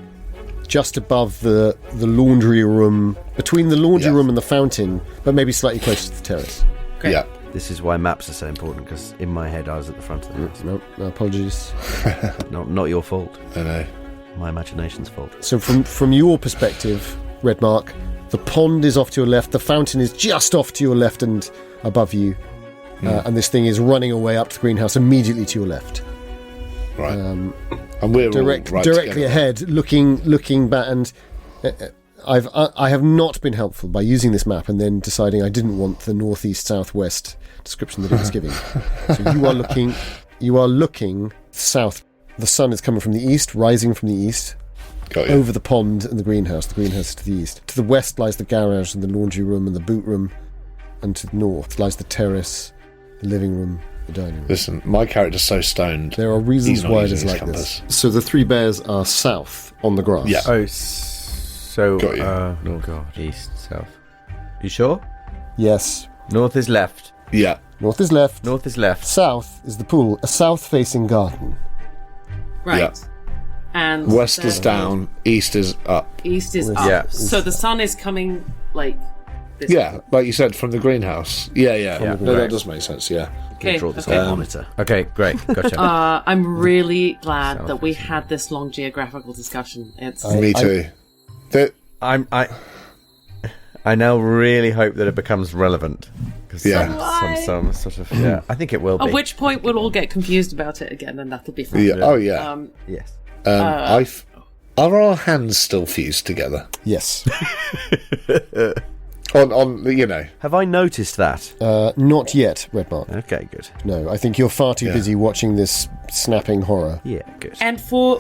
[SPEAKER 1] just above the laundry room, between the laundry room and the fountain, but maybe slightly closer to the terrace.
[SPEAKER 4] Great.
[SPEAKER 3] Yeah.
[SPEAKER 2] This is why maps are so important, because in my head I was at the front of the house.
[SPEAKER 1] No apologies.
[SPEAKER 2] Not your fault.
[SPEAKER 3] I know.
[SPEAKER 2] My imagination's fault.
[SPEAKER 1] So from your perspective, Redmark, the pond is off to your left, the fountain is just off to your left and above you, and this thing is running away up to the greenhouse immediately to your left.
[SPEAKER 3] Right. And we're all right
[SPEAKER 1] Directly
[SPEAKER 3] together.
[SPEAKER 1] ahead, looking back, and I have not been helpful by using this map and then deciding I didn't want the northeast southwest description that it was giving. So you are looking south. The sun is coming from the east, rising from the east,
[SPEAKER 3] Got you.
[SPEAKER 1] over the pond and the greenhouse. The greenhouse is to the east. To the west lies the garage and the laundry room and the boot room, and to the north lies the terrace, the living room, the dining room.
[SPEAKER 3] Listen, my character's so stoned.
[SPEAKER 1] There are reasons
[SPEAKER 3] He's not
[SPEAKER 1] why it
[SPEAKER 3] using
[SPEAKER 1] is
[SPEAKER 3] his
[SPEAKER 1] like
[SPEAKER 3] compass.
[SPEAKER 1] this. So the three bears are south on the grass.
[SPEAKER 3] Yeah.
[SPEAKER 5] Oh, so...
[SPEAKER 3] Got you.
[SPEAKER 5] oh, God. East, south. You sure?
[SPEAKER 1] Yes.
[SPEAKER 5] North is left.
[SPEAKER 3] Yeah.
[SPEAKER 1] North is left.
[SPEAKER 5] North is left.
[SPEAKER 1] South is the pool, a south-facing garden.
[SPEAKER 4] Right.
[SPEAKER 3] Yeah.
[SPEAKER 4] And
[SPEAKER 3] West is down, east is up.
[SPEAKER 4] East is up.
[SPEAKER 5] Yeah.
[SPEAKER 4] So the sun is coming like this.
[SPEAKER 3] Yeah, like you said, from the greenhouse. Yeah.
[SPEAKER 5] Yeah.
[SPEAKER 3] No,
[SPEAKER 5] Right.
[SPEAKER 3] that does make sense, yeah.
[SPEAKER 4] Okay.
[SPEAKER 2] Draw this
[SPEAKER 4] okay.
[SPEAKER 2] on monitor.
[SPEAKER 5] Okay, great. Gotcha.
[SPEAKER 4] I'm really glad
[SPEAKER 5] South
[SPEAKER 4] that we
[SPEAKER 5] is-
[SPEAKER 4] had this long geographical discussion. It's
[SPEAKER 3] Me too.
[SPEAKER 5] I now really hope that it becomes relevant. 'Cause
[SPEAKER 3] Yeah.
[SPEAKER 5] some sort of... Yeah, I think it will be.
[SPEAKER 4] at which point we'll all get confused about it again, and that'll be fun.
[SPEAKER 3] Yeah. Oh, yeah.
[SPEAKER 5] Yes.
[SPEAKER 3] Are our hands still fused together?
[SPEAKER 1] Yes.
[SPEAKER 3] On you know.
[SPEAKER 2] Have I noticed that?
[SPEAKER 1] Not yet, Redmark.
[SPEAKER 2] Okay, good.
[SPEAKER 1] No, I think you're far too
[SPEAKER 3] Yeah.
[SPEAKER 1] busy watching this snapping horror.
[SPEAKER 2] Yeah, good.
[SPEAKER 4] And for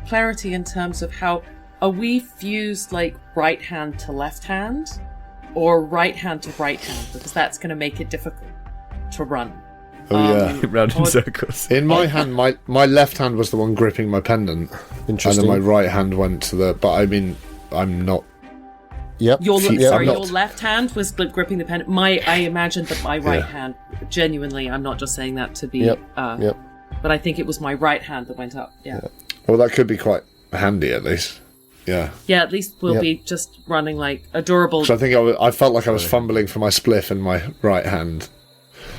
[SPEAKER 4] clarity in terms of how are we fused, like right hand to left hand, or right hand to right hand, because that's going to make it difficult to run.
[SPEAKER 3] Oh yeah.
[SPEAKER 5] Round in
[SPEAKER 4] or-
[SPEAKER 5] circles.
[SPEAKER 3] In my hand, my left hand was the one gripping my pendant, and
[SPEAKER 1] Interesting.
[SPEAKER 3] then my right hand went to the. But I mean, I'm not.
[SPEAKER 1] Yep.
[SPEAKER 4] Your
[SPEAKER 3] Yeah,
[SPEAKER 4] sorry,
[SPEAKER 3] I'm
[SPEAKER 4] your
[SPEAKER 3] not-
[SPEAKER 4] left hand was gripping the pen. I imagined that my right
[SPEAKER 3] Yeah.
[SPEAKER 4] hand. Genuinely, I'm not just saying that to be.
[SPEAKER 1] Yep. Yep.
[SPEAKER 4] But I think it was my right hand that went up. Yeah.
[SPEAKER 3] Well, that could be quite handy at least. Yeah.
[SPEAKER 4] Yeah. At least we'll
[SPEAKER 1] Yep.
[SPEAKER 4] be just running like adorable.
[SPEAKER 3] So I think I felt like I was fumbling for my spliff in my right hand.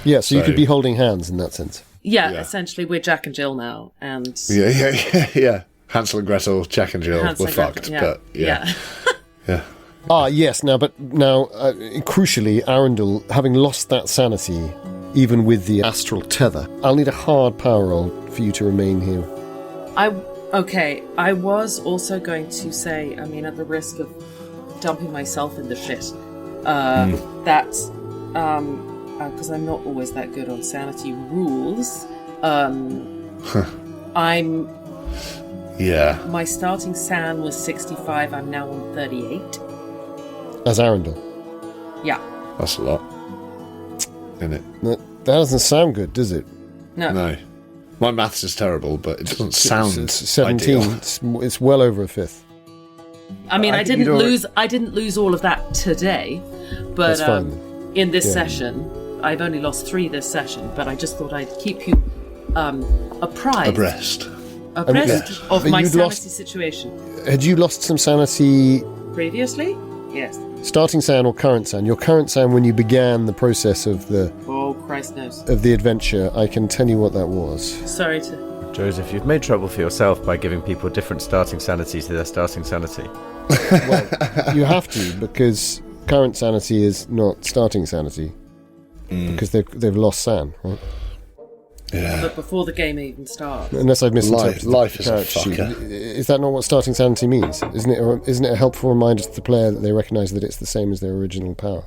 [SPEAKER 1] Yeah, so you
[SPEAKER 3] So-
[SPEAKER 1] could be holding hands in that sense.
[SPEAKER 4] Yeah.
[SPEAKER 3] Yeah.
[SPEAKER 4] Essentially, we're Jack and Jill now, and
[SPEAKER 3] Yeah. Hansel and Gretel, Jack and Jill
[SPEAKER 4] Hansel
[SPEAKER 3] were
[SPEAKER 4] and Gretel,
[SPEAKER 3] fucked,
[SPEAKER 4] yeah.
[SPEAKER 3] but yeah.
[SPEAKER 1] Yes, now, crucially, Arundel, having lost that sanity, even with the astral tether, I'll need a hard power roll for you to remain here.
[SPEAKER 4] I was also going to say, I mean, at the risk of dumping myself in the shit, that because I'm not always that good on sanity rules. I'm
[SPEAKER 3] Yeah.
[SPEAKER 4] my starting san was 65. I'm now on 38.
[SPEAKER 1] As Arundel.
[SPEAKER 4] Yeah.
[SPEAKER 3] That's a lot. Isn't it?
[SPEAKER 1] That doesn't sound good, does it?
[SPEAKER 4] No.
[SPEAKER 3] No. My maths is terrible, but it doesn't sound
[SPEAKER 1] It's 17.
[SPEAKER 3] ideal.
[SPEAKER 1] It's well over a fifth.
[SPEAKER 4] I mean, I didn't lose all of that today, but
[SPEAKER 1] That's fine.
[SPEAKER 4] in this session, I've only lost 3 this session. But I just thought I'd keep you abreast of my
[SPEAKER 1] But
[SPEAKER 4] sanity
[SPEAKER 1] you'd
[SPEAKER 4] situation.
[SPEAKER 1] Had you lost some sanity
[SPEAKER 4] Previously, yes.
[SPEAKER 1] starting san or current san? Your current san when you began the process of the
[SPEAKER 4] Oh, Christ knows.
[SPEAKER 1] adventure. I can tell you what that was.
[SPEAKER 4] Sorry to.
[SPEAKER 5] Joseph, you've made trouble for yourself by giving people different starting sanity to their starting sanity.
[SPEAKER 1] Well, you have to, because current sanity is not starting sanity, because they've lost san, right?
[SPEAKER 3] Yeah.
[SPEAKER 4] But before the game even starts.
[SPEAKER 1] Unless I've misinterpreted
[SPEAKER 3] Life
[SPEAKER 1] the
[SPEAKER 3] is a
[SPEAKER 1] character sheet.
[SPEAKER 3] fucker.
[SPEAKER 1] Is that not what starting sanity means? Isn't it a helpful reminder to the player that they recognise that it's the same as their original power?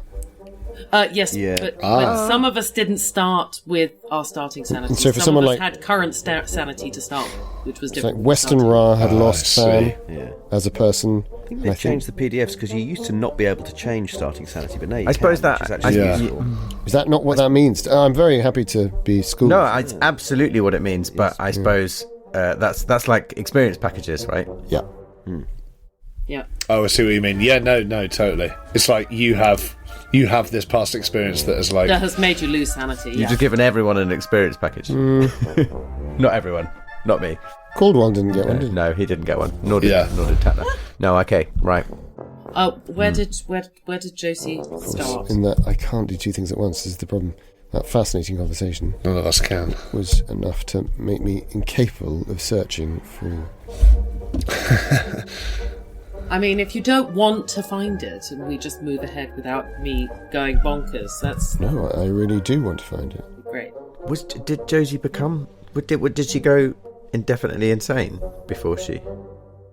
[SPEAKER 4] Yes,
[SPEAKER 2] Yeah.
[SPEAKER 4] but some of us didn't start with our starting sanity.
[SPEAKER 1] So for
[SPEAKER 4] some
[SPEAKER 1] someone
[SPEAKER 4] of us
[SPEAKER 1] like-
[SPEAKER 4] had current sanity to start with, which was
[SPEAKER 1] It's like
[SPEAKER 4] different.
[SPEAKER 1] Westenra had lost san
[SPEAKER 2] Yeah.
[SPEAKER 1] as a person.
[SPEAKER 2] I think they've changed the PDFs because you used to not be able to change starting sanity, but now you
[SPEAKER 5] I suppose
[SPEAKER 2] can,
[SPEAKER 5] that-
[SPEAKER 2] which is actually
[SPEAKER 3] Yeah.
[SPEAKER 2] useful.
[SPEAKER 1] Is that not what that means? I'm very happy to be schooled.
[SPEAKER 5] No, it's absolutely what it means, but I suppose that's like experience packages, right?
[SPEAKER 1] Yeah.
[SPEAKER 4] Yeah.
[SPEAKER 3] Oh, I see what you mean. Yeah, no, totally. It's like you have this past experience that is like...
[SPEAKER 4] That has made you lose sanity.
[SPEAKER 5] You've
[SPEAKER 4] Yeah.
[SPEAKER 5] just given everyone an experience package. Not everyone. Not me.
[SPEAKER 1] Caldwell didn't get one, did he?
[SPEAKER 5] No, he didn't get one. Nor did
[SPEAKER 3] Yeah.
[SPEAKER 5] Tatler. No, okay, right.
[SPEAKER 4] Where did Josie start?
[SPEAKER 1] In that I can't do two things at once. This is the problem. That fascinating conversation
[SPEAKER 3] None of us can.
[SPEAKER 1] was enough to make me incapable of searching for...
[SPEAKER 4] I mean, if you don't want to find it and we just move ahead without me going bonkers, that's
[SPEAKER 1] No, I really do want to find it.
[SPEAKER 4] great.
[SPEAKER 5] Did Josie become... Did she go indefinitely insane before she...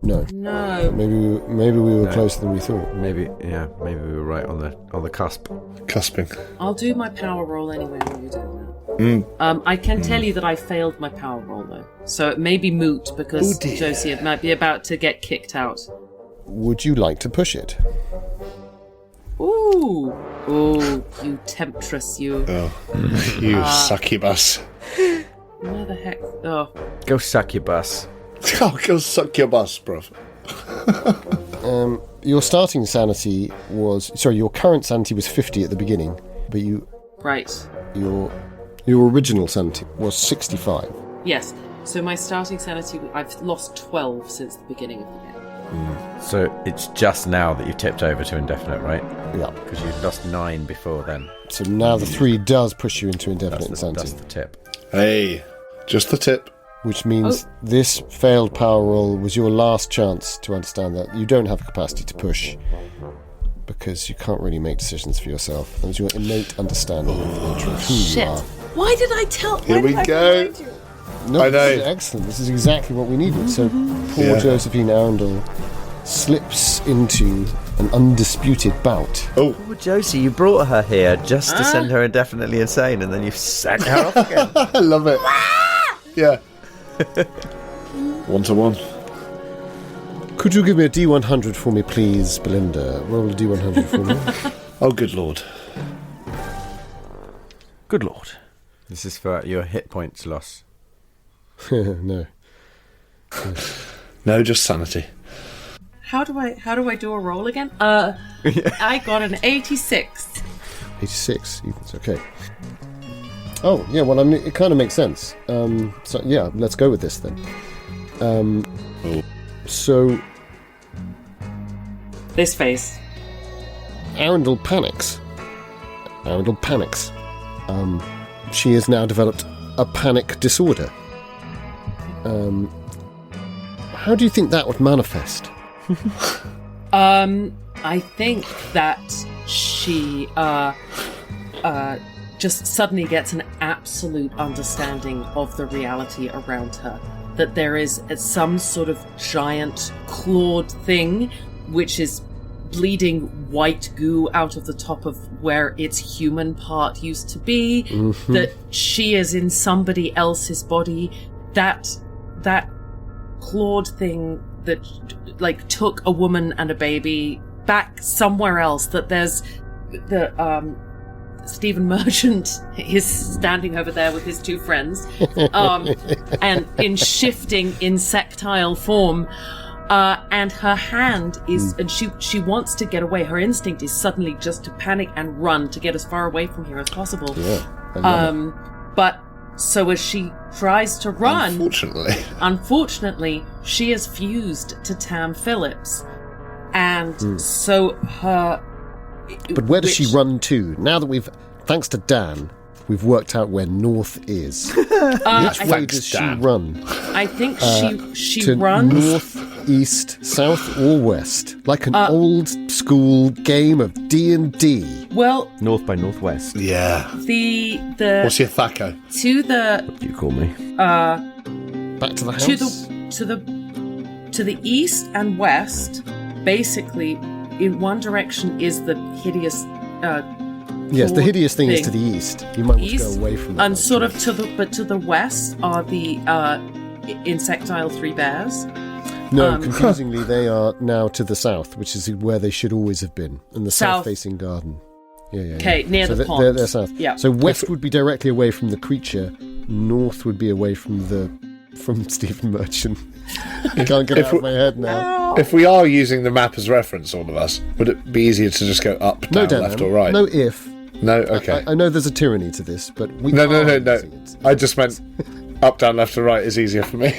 [SPEAKER 1] No.
[SPEAKER 4] No.
[SPEAKER 1] Maybe we were closer than we thought.
[SPEAKER 5] Maybe we were right on the cusp.
[SPEAKER 3] Cusping.
[SPEAKER 4] I'll do my power roll anyway when you do that. I can tell you that I failed my power roll though, so it may be moot because Josie might be about to get kicked out.
[SPEAKER 1] Would you like to push it?
[SPEAKER 4] Ooh, you temptress, you.
[SPEAKER 3] Oh, you succubus.
[SPEAKER 4] Where the heck? Oh,
[SPEAKER 5] Go suck your bus.
[SPEAKER 3] Oh, go suck your bus, bruv.
[SPEAKER 1] Your starting sanity was... Sorry, your current sanity was 50 at the beginning, but
[SPEAKER 4] right.
[SPEAKER 1] your original sanity was 65.
[SPEAKER 4] Yes. So my starting sanity, I've lost 12 since the beginning of the game.
[SPEAKER 5] So it's just now that you've tipped over to indefinite, right?
[SPEAKER 1] Yeah.
[SPEAKER 5] Because you lost 9 before then.
[SPEAKER 1] So now the 3 does push you into indefinite
[SPEAKER 5] That's
[SPEAKER 1] insanity.
[SPEAKER 5] the tip.
[SPEAKER 3] Hey, just the tip.
[SPEAKER 1] Which means this failed power roll was your last chance to understand that you don't have the capacity to push because you can't really make decisions for yourself. That was your innate understanding of the nature of who you are.
[SPEAKER 4] Why did I tell?
[SPEAKER 3] Here we go.
[SPEAKER 1] No,
[SPEAKER 3] I know.
[SPEAKER 1] This is excellent. This is exactly what we needed. So poor Josephine Arundel slips into an undisputed bout.
[SPEAKER 3] Oh,
[SPEAKER 5] Oh, Josie, you brought her here just to send her indefinitely insane, and then you sent her off again.
[SPEAKER 3] I love it. Yeah. 1-1.
[SPEAKER 1] Could you give me a D100 for me, please, Belinda? Roll a D100 for me.
[SPEAKER 3] Oh, good lord.
[SPEAKER 5] Good lord. This is for your hit points loss.
[SPEAKER 1] No.
[SPEAKER 3] No, just sanity.
[SPEAKER 4] How do I do a roll again? I got an 86.
[SPEAKER 1] 86. It's okay. Oh, yeah, well, it kind of makes sense. So, yeah, let's go with this then. So,
[SPEAKER 4] This face.
[SPEAKER 1] Arundel panics. She has now developed a panic disorder. How do you think that would manifest?
[SPEAKER 4] I think that she just suddenly gets an absolute understanding of the reality around her. That there is some sort of giant clawed thing which is bleeding white goo out of the top of where its human part used to be. That she is in somebody else's body. That clawed thing that like took a woman and a baby back somewhere else, that there's the Stephen Merchant is standing over there with his two friends, and in shifting insectile form. And her hand is, and she wants to get away. Her instinct is suddenly just to panic and run to get as far away from here as possible.
[SPEAKER 1] Yeah,
[SPEAKER 4] but so as she tries to run, unfortunately, she is fused to Tam Phillips, and so her.
[SPEAKER 1] But where does she run to? Now that thanks to Dan, we've worked out where north is. Which way does she run?
[SPEAKER 4] I think she
[SPEAKER 1] to
[SPEAKER 4] runs
[SPEAKER 1] north, east, south, or west, like an old school game of D&D.
[SPEAKER 4] Well,
[SPEAKER 2] north by northwest.
[SPEAKER 3] Yeah.
[SPEAKER 4] The
[SPEAKER 3] What's your thaco?
[SPEAKER 4] To the
[SPEAKER 2] What do you call me?
[SPEAKER 1] Back to the house.
[SPEAKER 4] To the east and west, basically, in one direction is the hideous.
[SPEAKER 1] Yes, the hideous thing is to the east. You might want to go away from that.
[SPEAKER 4] And sort of to the west are the insectile three bears.
[SPEAKER 1] No, confusingly, they are now to the south, which is where they should always have been, in the south-facing garden. Yeah.
[SPEAKER 4] Okay, near the pond.
[SPEAKER 1] They're south.
[SPEAKER 4] Yeah.
[SPEAKER 1] So west would be directly away from the creature. North would be away from Stephen Merchant. I can't get it out of my head now.
[SPEAKER 3] If we are using the map as reference, all of us, would it be easier to just go up, down, left, or right?
[SPEAKER 1] No, if.
[SPEAKER 3] No, okay.
[SPEAKER 1] I know there's a tyranny to this, but we
[SPEAKER 3] No.
[SPEAKER 1] using it.
[SPEAKER 3] I just meant up, down, left, or right is easier for me.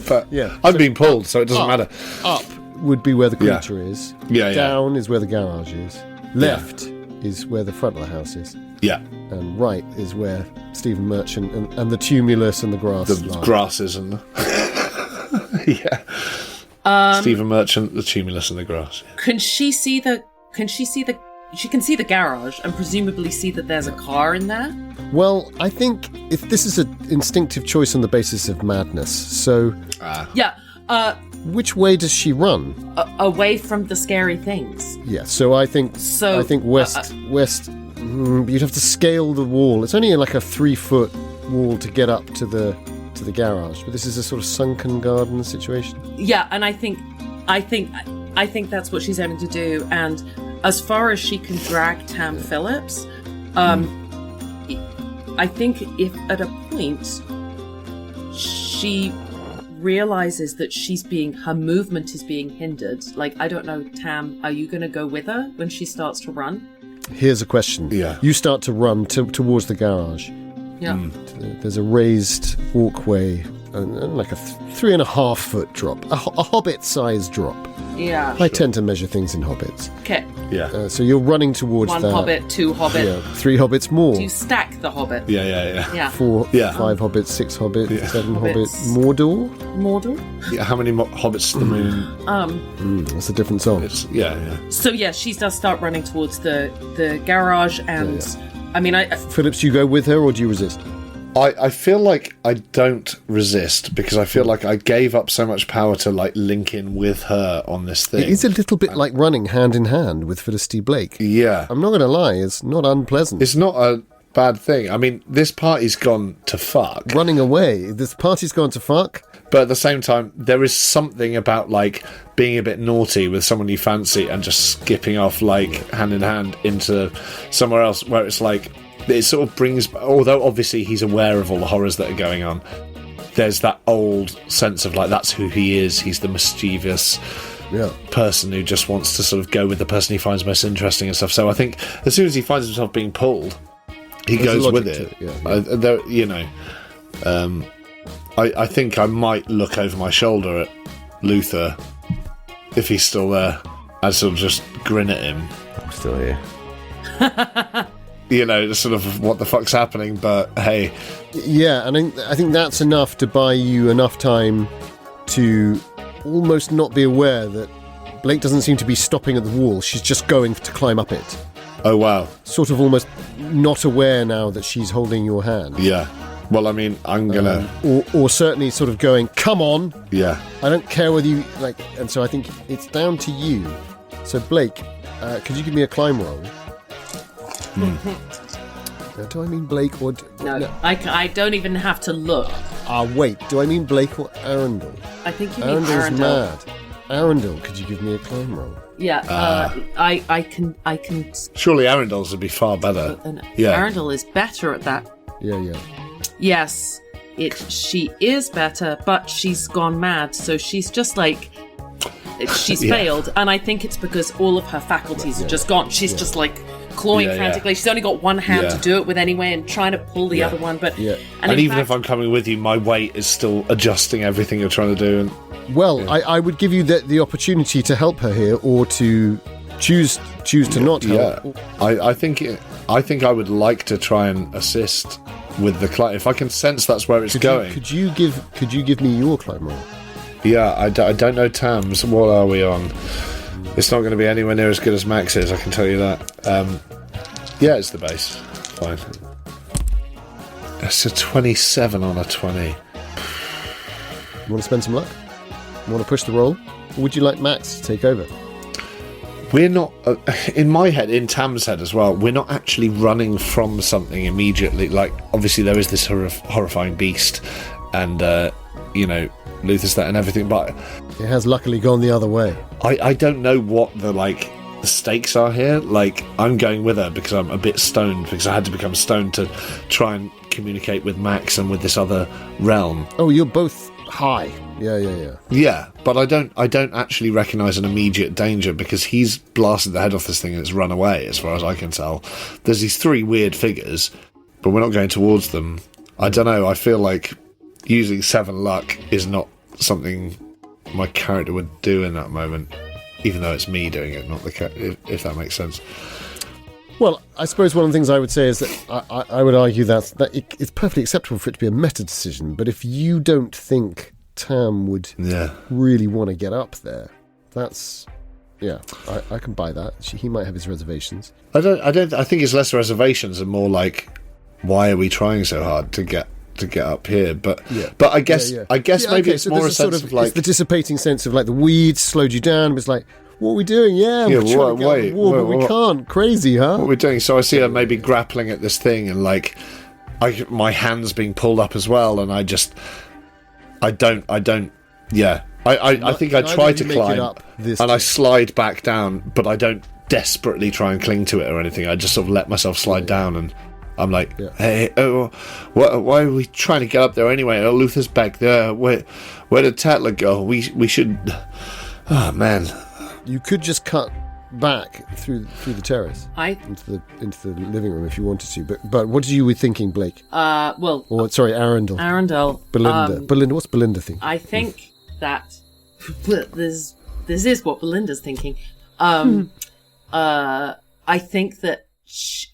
[SPEAKER 3] But
[SPEAKER 1] yeah,
[SPEAKER 3] I'm being pulled, so it doesn't matter.
[SPEAKER 1] Up would be where the creature is.
[SPEAKER 3] Yeah.
[SPEAKER 1] Down is where the garage is. Left is where the front of the house is.
[SPEAKER 3] Yeah.
[SPEAKER 1] And right is where Stephen Merchant and the tumulus and the grass
[SPEAKER 3] The grasses and Stephen Merchant, the tumulus and the grass.
[SPEAKER 4] She can see the garage and presumably see that there's a car in there.
[SPEAKER 1] Well, I think if this is an instinctive choice on the basis of madness, so which way does she run?
[SPEAKER 4] Away from the scary things.
[SPEAKER 1] Yeah, so I think west. You'd have to scale the wall. It's only like a 3-foot wall to get up to the garage, but this is a sort of sunken garden situation.
[SPEAKER 4] Yeah, and I think that's what she's aiming to do. And as far as she can drag Tam Phillips, I think if at a point she realizes that her movement is being hindered. Like, I don't know, Tam, are you going to go with her when she starts to run?
[SPEAKER 1] Here's a question.
[SPEAKER 3] Yeah.
[SPEAKER 1] You start to run towards the garage.
[SPEAKER 4] Yeah.
[SPEAKER 1] There's a raised walkway and like a 3.5-foot drop, a hobbit-sized drop.
[SPEAKER 4] Yeah.
[SPEAKER 1] I tend to measure things in hobbits.
[SPEAKER 4] Okay.
[SPEAKER 3] Yeah.
[SPEAKER 1] So you're running towards
[SPEAKER 4] One
[SPEAKER 1] that.
[SPEAKER 4] hobbit, 2 hobbit.
[SPEAKER 1] Yeah, 3 hobbits more.
[SPEAKER 4] Do you stack the hobbit?
[SPEAKER 3] Yeah.
[SPEAKER 1] 4,
[SPEAKER 3] Yeah.
[SPEAKER 1] 5 hobbits, 6 hobbits, 7 hobbits.
[SPEAKER 4] Hobbits.
[SPEAKER 1] Mordor?
[SPEAKER 4] Mordor?
[SPEAKER 3] Yeah, how many hobbits to the moon?
[SPEAKER 1] That's a different song.
[SPEAKER 4] So yeah, she does start running towards the garage, and I mean,
[SPEAKER 1] Phillips, do you go with her or do you resist?
[SPEAKER 3] I feel like I don't resist because I feel like I gave up so much power to like link in with her on this thing.
[SPEAKER 1] It is a little bit like running hand in hand with Felicity Blake.
[SPEAKER 3] Yeah.
[SPEAKER 1] I'm not going to lie, it's not unpleasant.
[SPEAKER 3] It's not a bad thing. I mean, this party's gone to fuck.
[SPEAKER 1] Running away, this party's gone to fuck.
[SPEAKER 3] But at the same time, there is something about like being a bit naughty with someone you fancy and just skipping off like hand in hand into somewhere else where it's like it sort of brings, although obviously he's aware of all the horrors that are going on, there's that old sense of like that's who he is. He's the mischievous person who just wants to sort of go with the person he finds most interesting and stuff. So I think as soon as he finds himself being pulled, he goes with it. I think I might look over my shoulder at Luther if he's still there. I'd sort of just grin at him.
[SPEAKER 2] I'm still here.
[SPEAKER 3] Sort of what the fuck's happening, but hey.
[SPEAKER 1] Yeah, and I think that's enough to buy you enough time to almost not be aware that Blake doesn't seem to be stopping at the wall. She's just going to climb up it.
[SPEAKER 3] Oh, wow.
[SPEAKER 1] Sort of almost not aware now that she's holding your hand.
[SPEAKER 3] Yeah. Well, I mean, I'm gonna...
[SPEAKER 1] Or certainly sort of going, come on.
[SPEAKER 3] Yeah.
[SPEAKER 1] I don't care whether you... And so I think it's down to you. So, Blake, could you give me a climb roll? Now, do I mean Blake or...
[SPEAKER 4] No, I don't even have to look.
[SPEAKER 1] Wait. Do I mean Blake or Arundel?
[SPEAKER 4] I think you mean
[SPEAKER 1] Arundel's
[SPEAKER 4] Arundel.
[SPEAKER 1] mad. Arundel, could you give me a climb roll?
[SPEAKER 4] Yeah, I can.
[SPEAKER 3] Surely Arendel's would be far better. Yeah.
[SPEAKER 4] Arundel is better at that.
[SPEAKER 1] Yeah.
[SPEAKER 4] Yes, she is better, but she's gone mad. So she's just like she's failed, and I think it's because all of her faculties are just gone. She's just like clawing frantically. She's only got one hand to do it with anyway, and trying to pull the other one. But
[SPEAKER 3] and even if I'm coming with you, my weight is still adjusting everything you're trying to do. And
[SPEAKER 1] I would give you the opportunity to help her here, or to choose to not help.
[SPEAKER 3] Yeah, I think I would like to try and assist with the climb if I can sense that's where it's going.
[SPEAKER 1] Could you give me your climb roll?
[SPEAKER 3] Yeah, I don't know Tam's. What are we on? It's not going to be anywhere near as good as Max's, I can tell you that. Yeah, it's the base. Fine. It's a 27 on a 20.
[SPEAKER 1] You want to spend some luck? You want to push the roll? Or would you like Max to take over?
[SPEAKER 3] We're not, in my head, in Tam's head as well, we're not actually running from something immediately. Like, obviously there is this horrifying beast and, Luther's that and everything, but
[SPEAKER 1] it has luckily gone the other way.
[SPEAKER 3] I don't know what the stakes are here. Like, I'm going with her because I'm a bit stoned, because I had to become stoned to try and communicate with Max and with this other realm.
[SPEAKER 1] Oh, you're both high. Yeah.
[SPEAKER 3] Yeah, but I don't actually recognise an immediate danger because he's blasted the head off this thing and it's run away, as far as I can tell. There's these three weird figures, but we're not going towards them. I don't know, I feel like using 7 luck is not something my character would do in that moment, even though it's me doing it, not the character, if that makes sense.
[SPEAKER 1] Well, I suppose one of the things I would say is that I would argue that it's perfectly acceptable for it to be a meta decision, but if you don't think Tam would really want to get up there, that's... Yeah, I can buy that. He might have his reservations.
[SPEAKER 3] I think it's less reservations and more like, why are we trying so hard to get up here? But I guess maybe it's more a sense of like,
[SPEAKER 1] it's the dissipating sense of like the weeds slowed you down. It's like, what are we doing? We're trying to get out of the war, but we can't. Crazy, huh?
[SPEAKER 3] What we're doing? So I see her maybe grappling at this thing, and like, my hands being pulled up as well, and I don't. Yeah, I think I try to climb, and I slide back down, but I don't desperately try and cling to it or anything. I just sort of let myself slide down, and I'm like, hey, why are we trying to get up there anyway? Oh, Luther's back there. Where did Tatler go? We should. Oh man,
[SPEAKER 1] you could just cut back through the terrace into the living room if you wanted to. But what are you thinking, Blake? Arundel. Belinda. What's Belinda thinking?
[SPEAKER 4] I think that this is what Belinda's thinking. I think that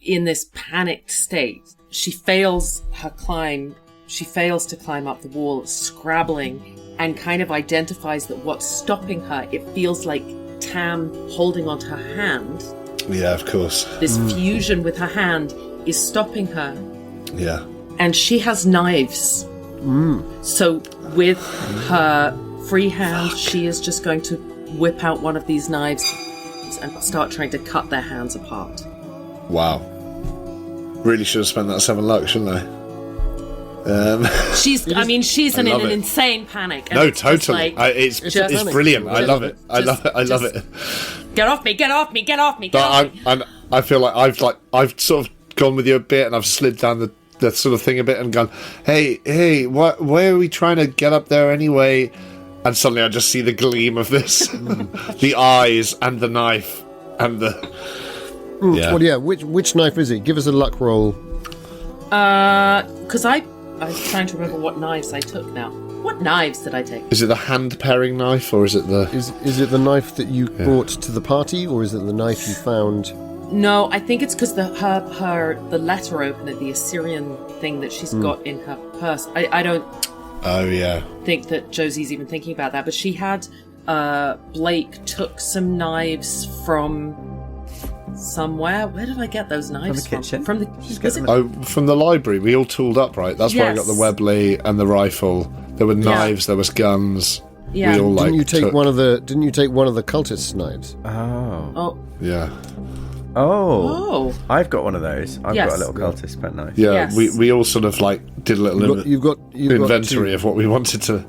[SPEAKER 4] in this panicked state, she fails to climb up the wall, scrabbling, and kind of identifies that what's stopping her, it feels like Tam holding onto her hand.
[SPEAKER 3] Yeah, of course.
[SPEAKER 4] This fusion with her hand is stopping her.
[SPEAKER 3] Yeah.
[SPEAKER 4] And she has knives. So with her free hand, she is just going to whip out one of these knives and start trying to cut their hands apart.
[SPEAKER 3] Wow. Really should have spent that 7 luck, shouldn't I?
[SPEAKER 4] She's in an insane panic.
[SPEAKER 3] No, totally. It's brilliant. I love it. I love it.
[SPEAKER 4] Get off me! Get off me! Get off me! Get off me!
[SPEAKER 3] I feel like I've sort of gone with you a bit, and I've slid down the sort of thing a bit, and gone, hey, why are we trying to get up there anyway? And suddenly I just see the gleam of this, the eyes and the knife and the.
[SPEAKER 1] Well, yeah. Which knife is it? Give us a luck roll.
[SPEAKER 4] Because I was trying to remember what knives I took now. What knives did I take?
[SPEAKER 3] Is it the hand paring knife, or is it the...
[SPEAKER 1] Is it the knife that you brought to the party, or is it the knife you found...
[SPEAKER 4] No, I think it's because the letter opener, the Assyrian thing that she's got in her purse. I don't...
[SPEAKER 3] Oh, yeah.
[SPEAKER 4] think that Josie's even thinking about that, but she had... Blake took some knives from... somewhere. Where did I get those knives
[SPEAKER 5] from?
[SPEAKER 4] From the kitchen?
[SPEAKER 3] From the library. We all tooled up, right? That's where I got the Webley and the rifle. There were knives. There was guns.
[SPEAKER 4] Yeah.
[SPEAKER 3] We all,
[SPEAKER 1] didn't you take one of the cultists' knives?
[SPEAKER 5] Oh.
[SPEAKER 3] Yeah.
[SPEAKER 5] Oh. I've got one of those. I've got a little cultist pet knife.
[SPEAKER 3] Yeah. Yes. We all sort of like did a little inventory of what we wanted to.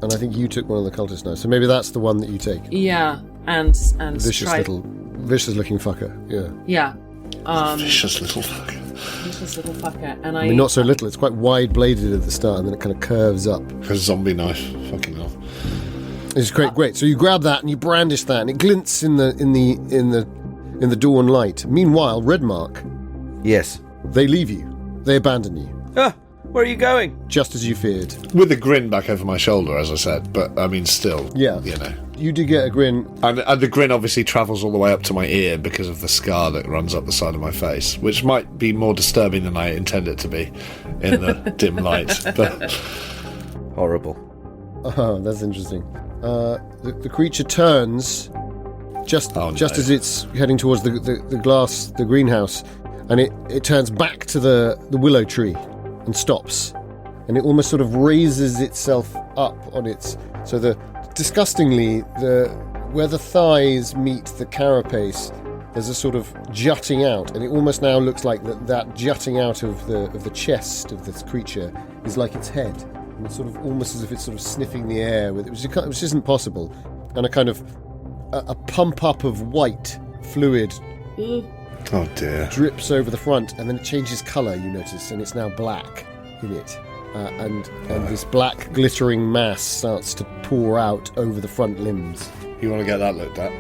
[SPEAKER 1] And I think you took one of the cultist knives, so maybe that's the one that you take.
[SPEAKER 4] Yeah, and
[SPEAKER 1] Vicious looking fucker. Yeah.
[SPEAKER 4] Yeah.
[SPEAKER 3] Vicious little fucker.
[SPEAKER 4] Vicious little fucker. And
[SPEAKER 1] I mean, not so little. It's quite wide bladed at the start, and then it kind of curves up.
[SPEAKER 3] A zombie knife. Fucking hell.
[SPEAKER 1] It's great. So you grab that and you brandish that, and it glints in the dawn light. Meanwhile, Redmark,
[SPEAKER 2] Yes.
[SPEAKER 1] they leave you. They abandon you,
[SPEAKER 2] Ah, where are you going?
[SPEAKER 1] just as you feared.
[SPEAKER 3] With a grin back over my shoulder, as I said, but I mean, still.
[SPEAKER 1] Yeah.
[SPEAKER 3] You know.
[SPEAKER 1] You do get a grin.
[SPEAKER 3] And the grin obviously travels all the way up to my ear because of the scar that runs up the side of my face, which might be more disturbing than I intend it to be in the dim light. But
[SPEAKER 2] Horrible.
[SPEAKER 1] Oh, that's interesting. The creature turns just as it's heading towards the greenhouse, and it turns back to the willow tree and stops, and it almost sort of raises itself up on its. So disgustingly, where the thighs meet the carapace, there's a sort of jutting out, and it almost now looks like that jutting out of the chest of this creature is like its head, and it's sort of almost as if it's sort of sniffing the air with it, which isn't possible, and a kind of a pump up of white fluid.
[SPEAKER 3] oh dear.
[SPEAKER 1] Drips over the front, and then it changes colour, you notice, and it's now black in it. And this black glittering mass starts to pour out over the front limbs.
[SPEAKER 3] You want to get that looked at?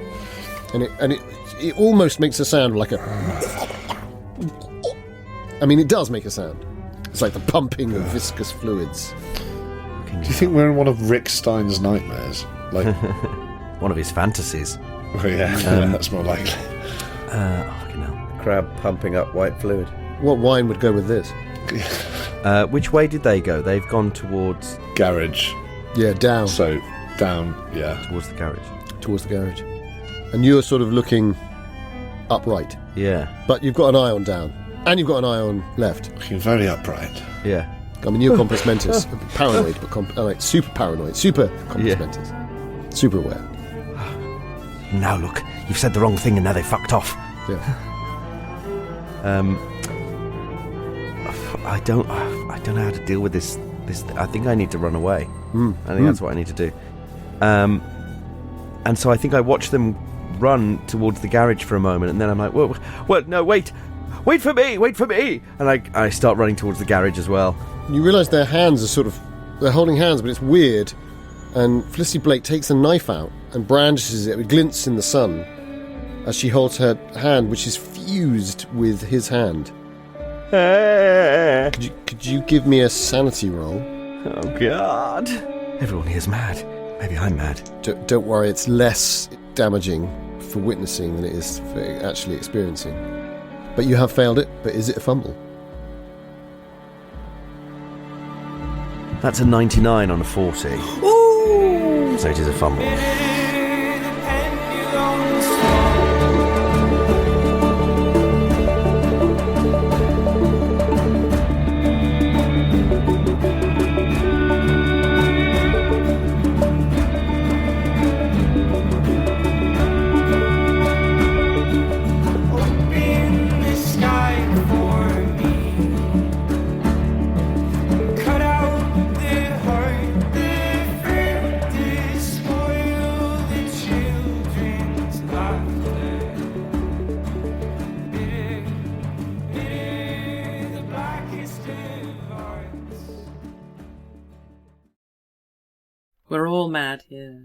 [SPEAKER 1] And it almost makes a sound like a... I mean, it does make a sound. It's like the pumping of viscous fluids.
[SPEAKER 3] Do you think we're in one of Rick Stein's nightmares? Like,
[SPEAKER 2] One of his fantasies.
[SPEAKER 3] oh yeah, that's more likely.
[SPEAKER 2] Fucking hell.
[SPEAKER 5] Crab pumping up white fluid.
[SPEAKER 1] What wine would go with this?
[SPEAKER 2] Which way did they go? They've gone towards
[SPEAKER 3] Garage.
[SPEAKER 1] Yeah, down.
[SPEAKER 3] So, down, yeah.
[SPEAKER 2] towards the garage.
[SPEAKER 1] Towards the garage. And you're sort of looking upright.
[SPEAKER 2] Yeah.
[SPEAKER 1] But you've got an eye on down. And you've got an eye on left.
[SPEAKER 3] Looking very upright.
[SPEAKER 2] Yeah.
[SPEAKER 1] I mean, you're compos mentis. Paranoid, but super paranoid. Super compos mentis. Super aware.
[SPEAKER 2] Now look, you've said the wrong thing and now they fucked off.
[SPEAKER 1] Yeah.
[SPEAKER 2] I don't know how to deal with this. I think I need to run away. I think that's what I need to do. And so I think I watch them run towards the garage for a moment, and then I'm like, whoa, no, wait for me, and I start running towards the garage as well.
[SPEAKER 1] You realise their hands are they're holding hands, but it's weird. And Felicity Blake takes a knife out and brandishes it. It glints in the sun as she holds her hand, which is fused with his hand. Could you give me a sanity roll?
[SPEAKER 2] Oh God! Everyone here's mad. Maybe I'm mad.
[SPEAKER 1] Don't worry, it's less damaging for witnessing than it is for actually experiencing. But you have failed it. But is it a fumble?
[SPEAKER 2] That's a 99 on a 40. Ooh! So it is a fumble.
[SPEAKER 4] We're all mad here.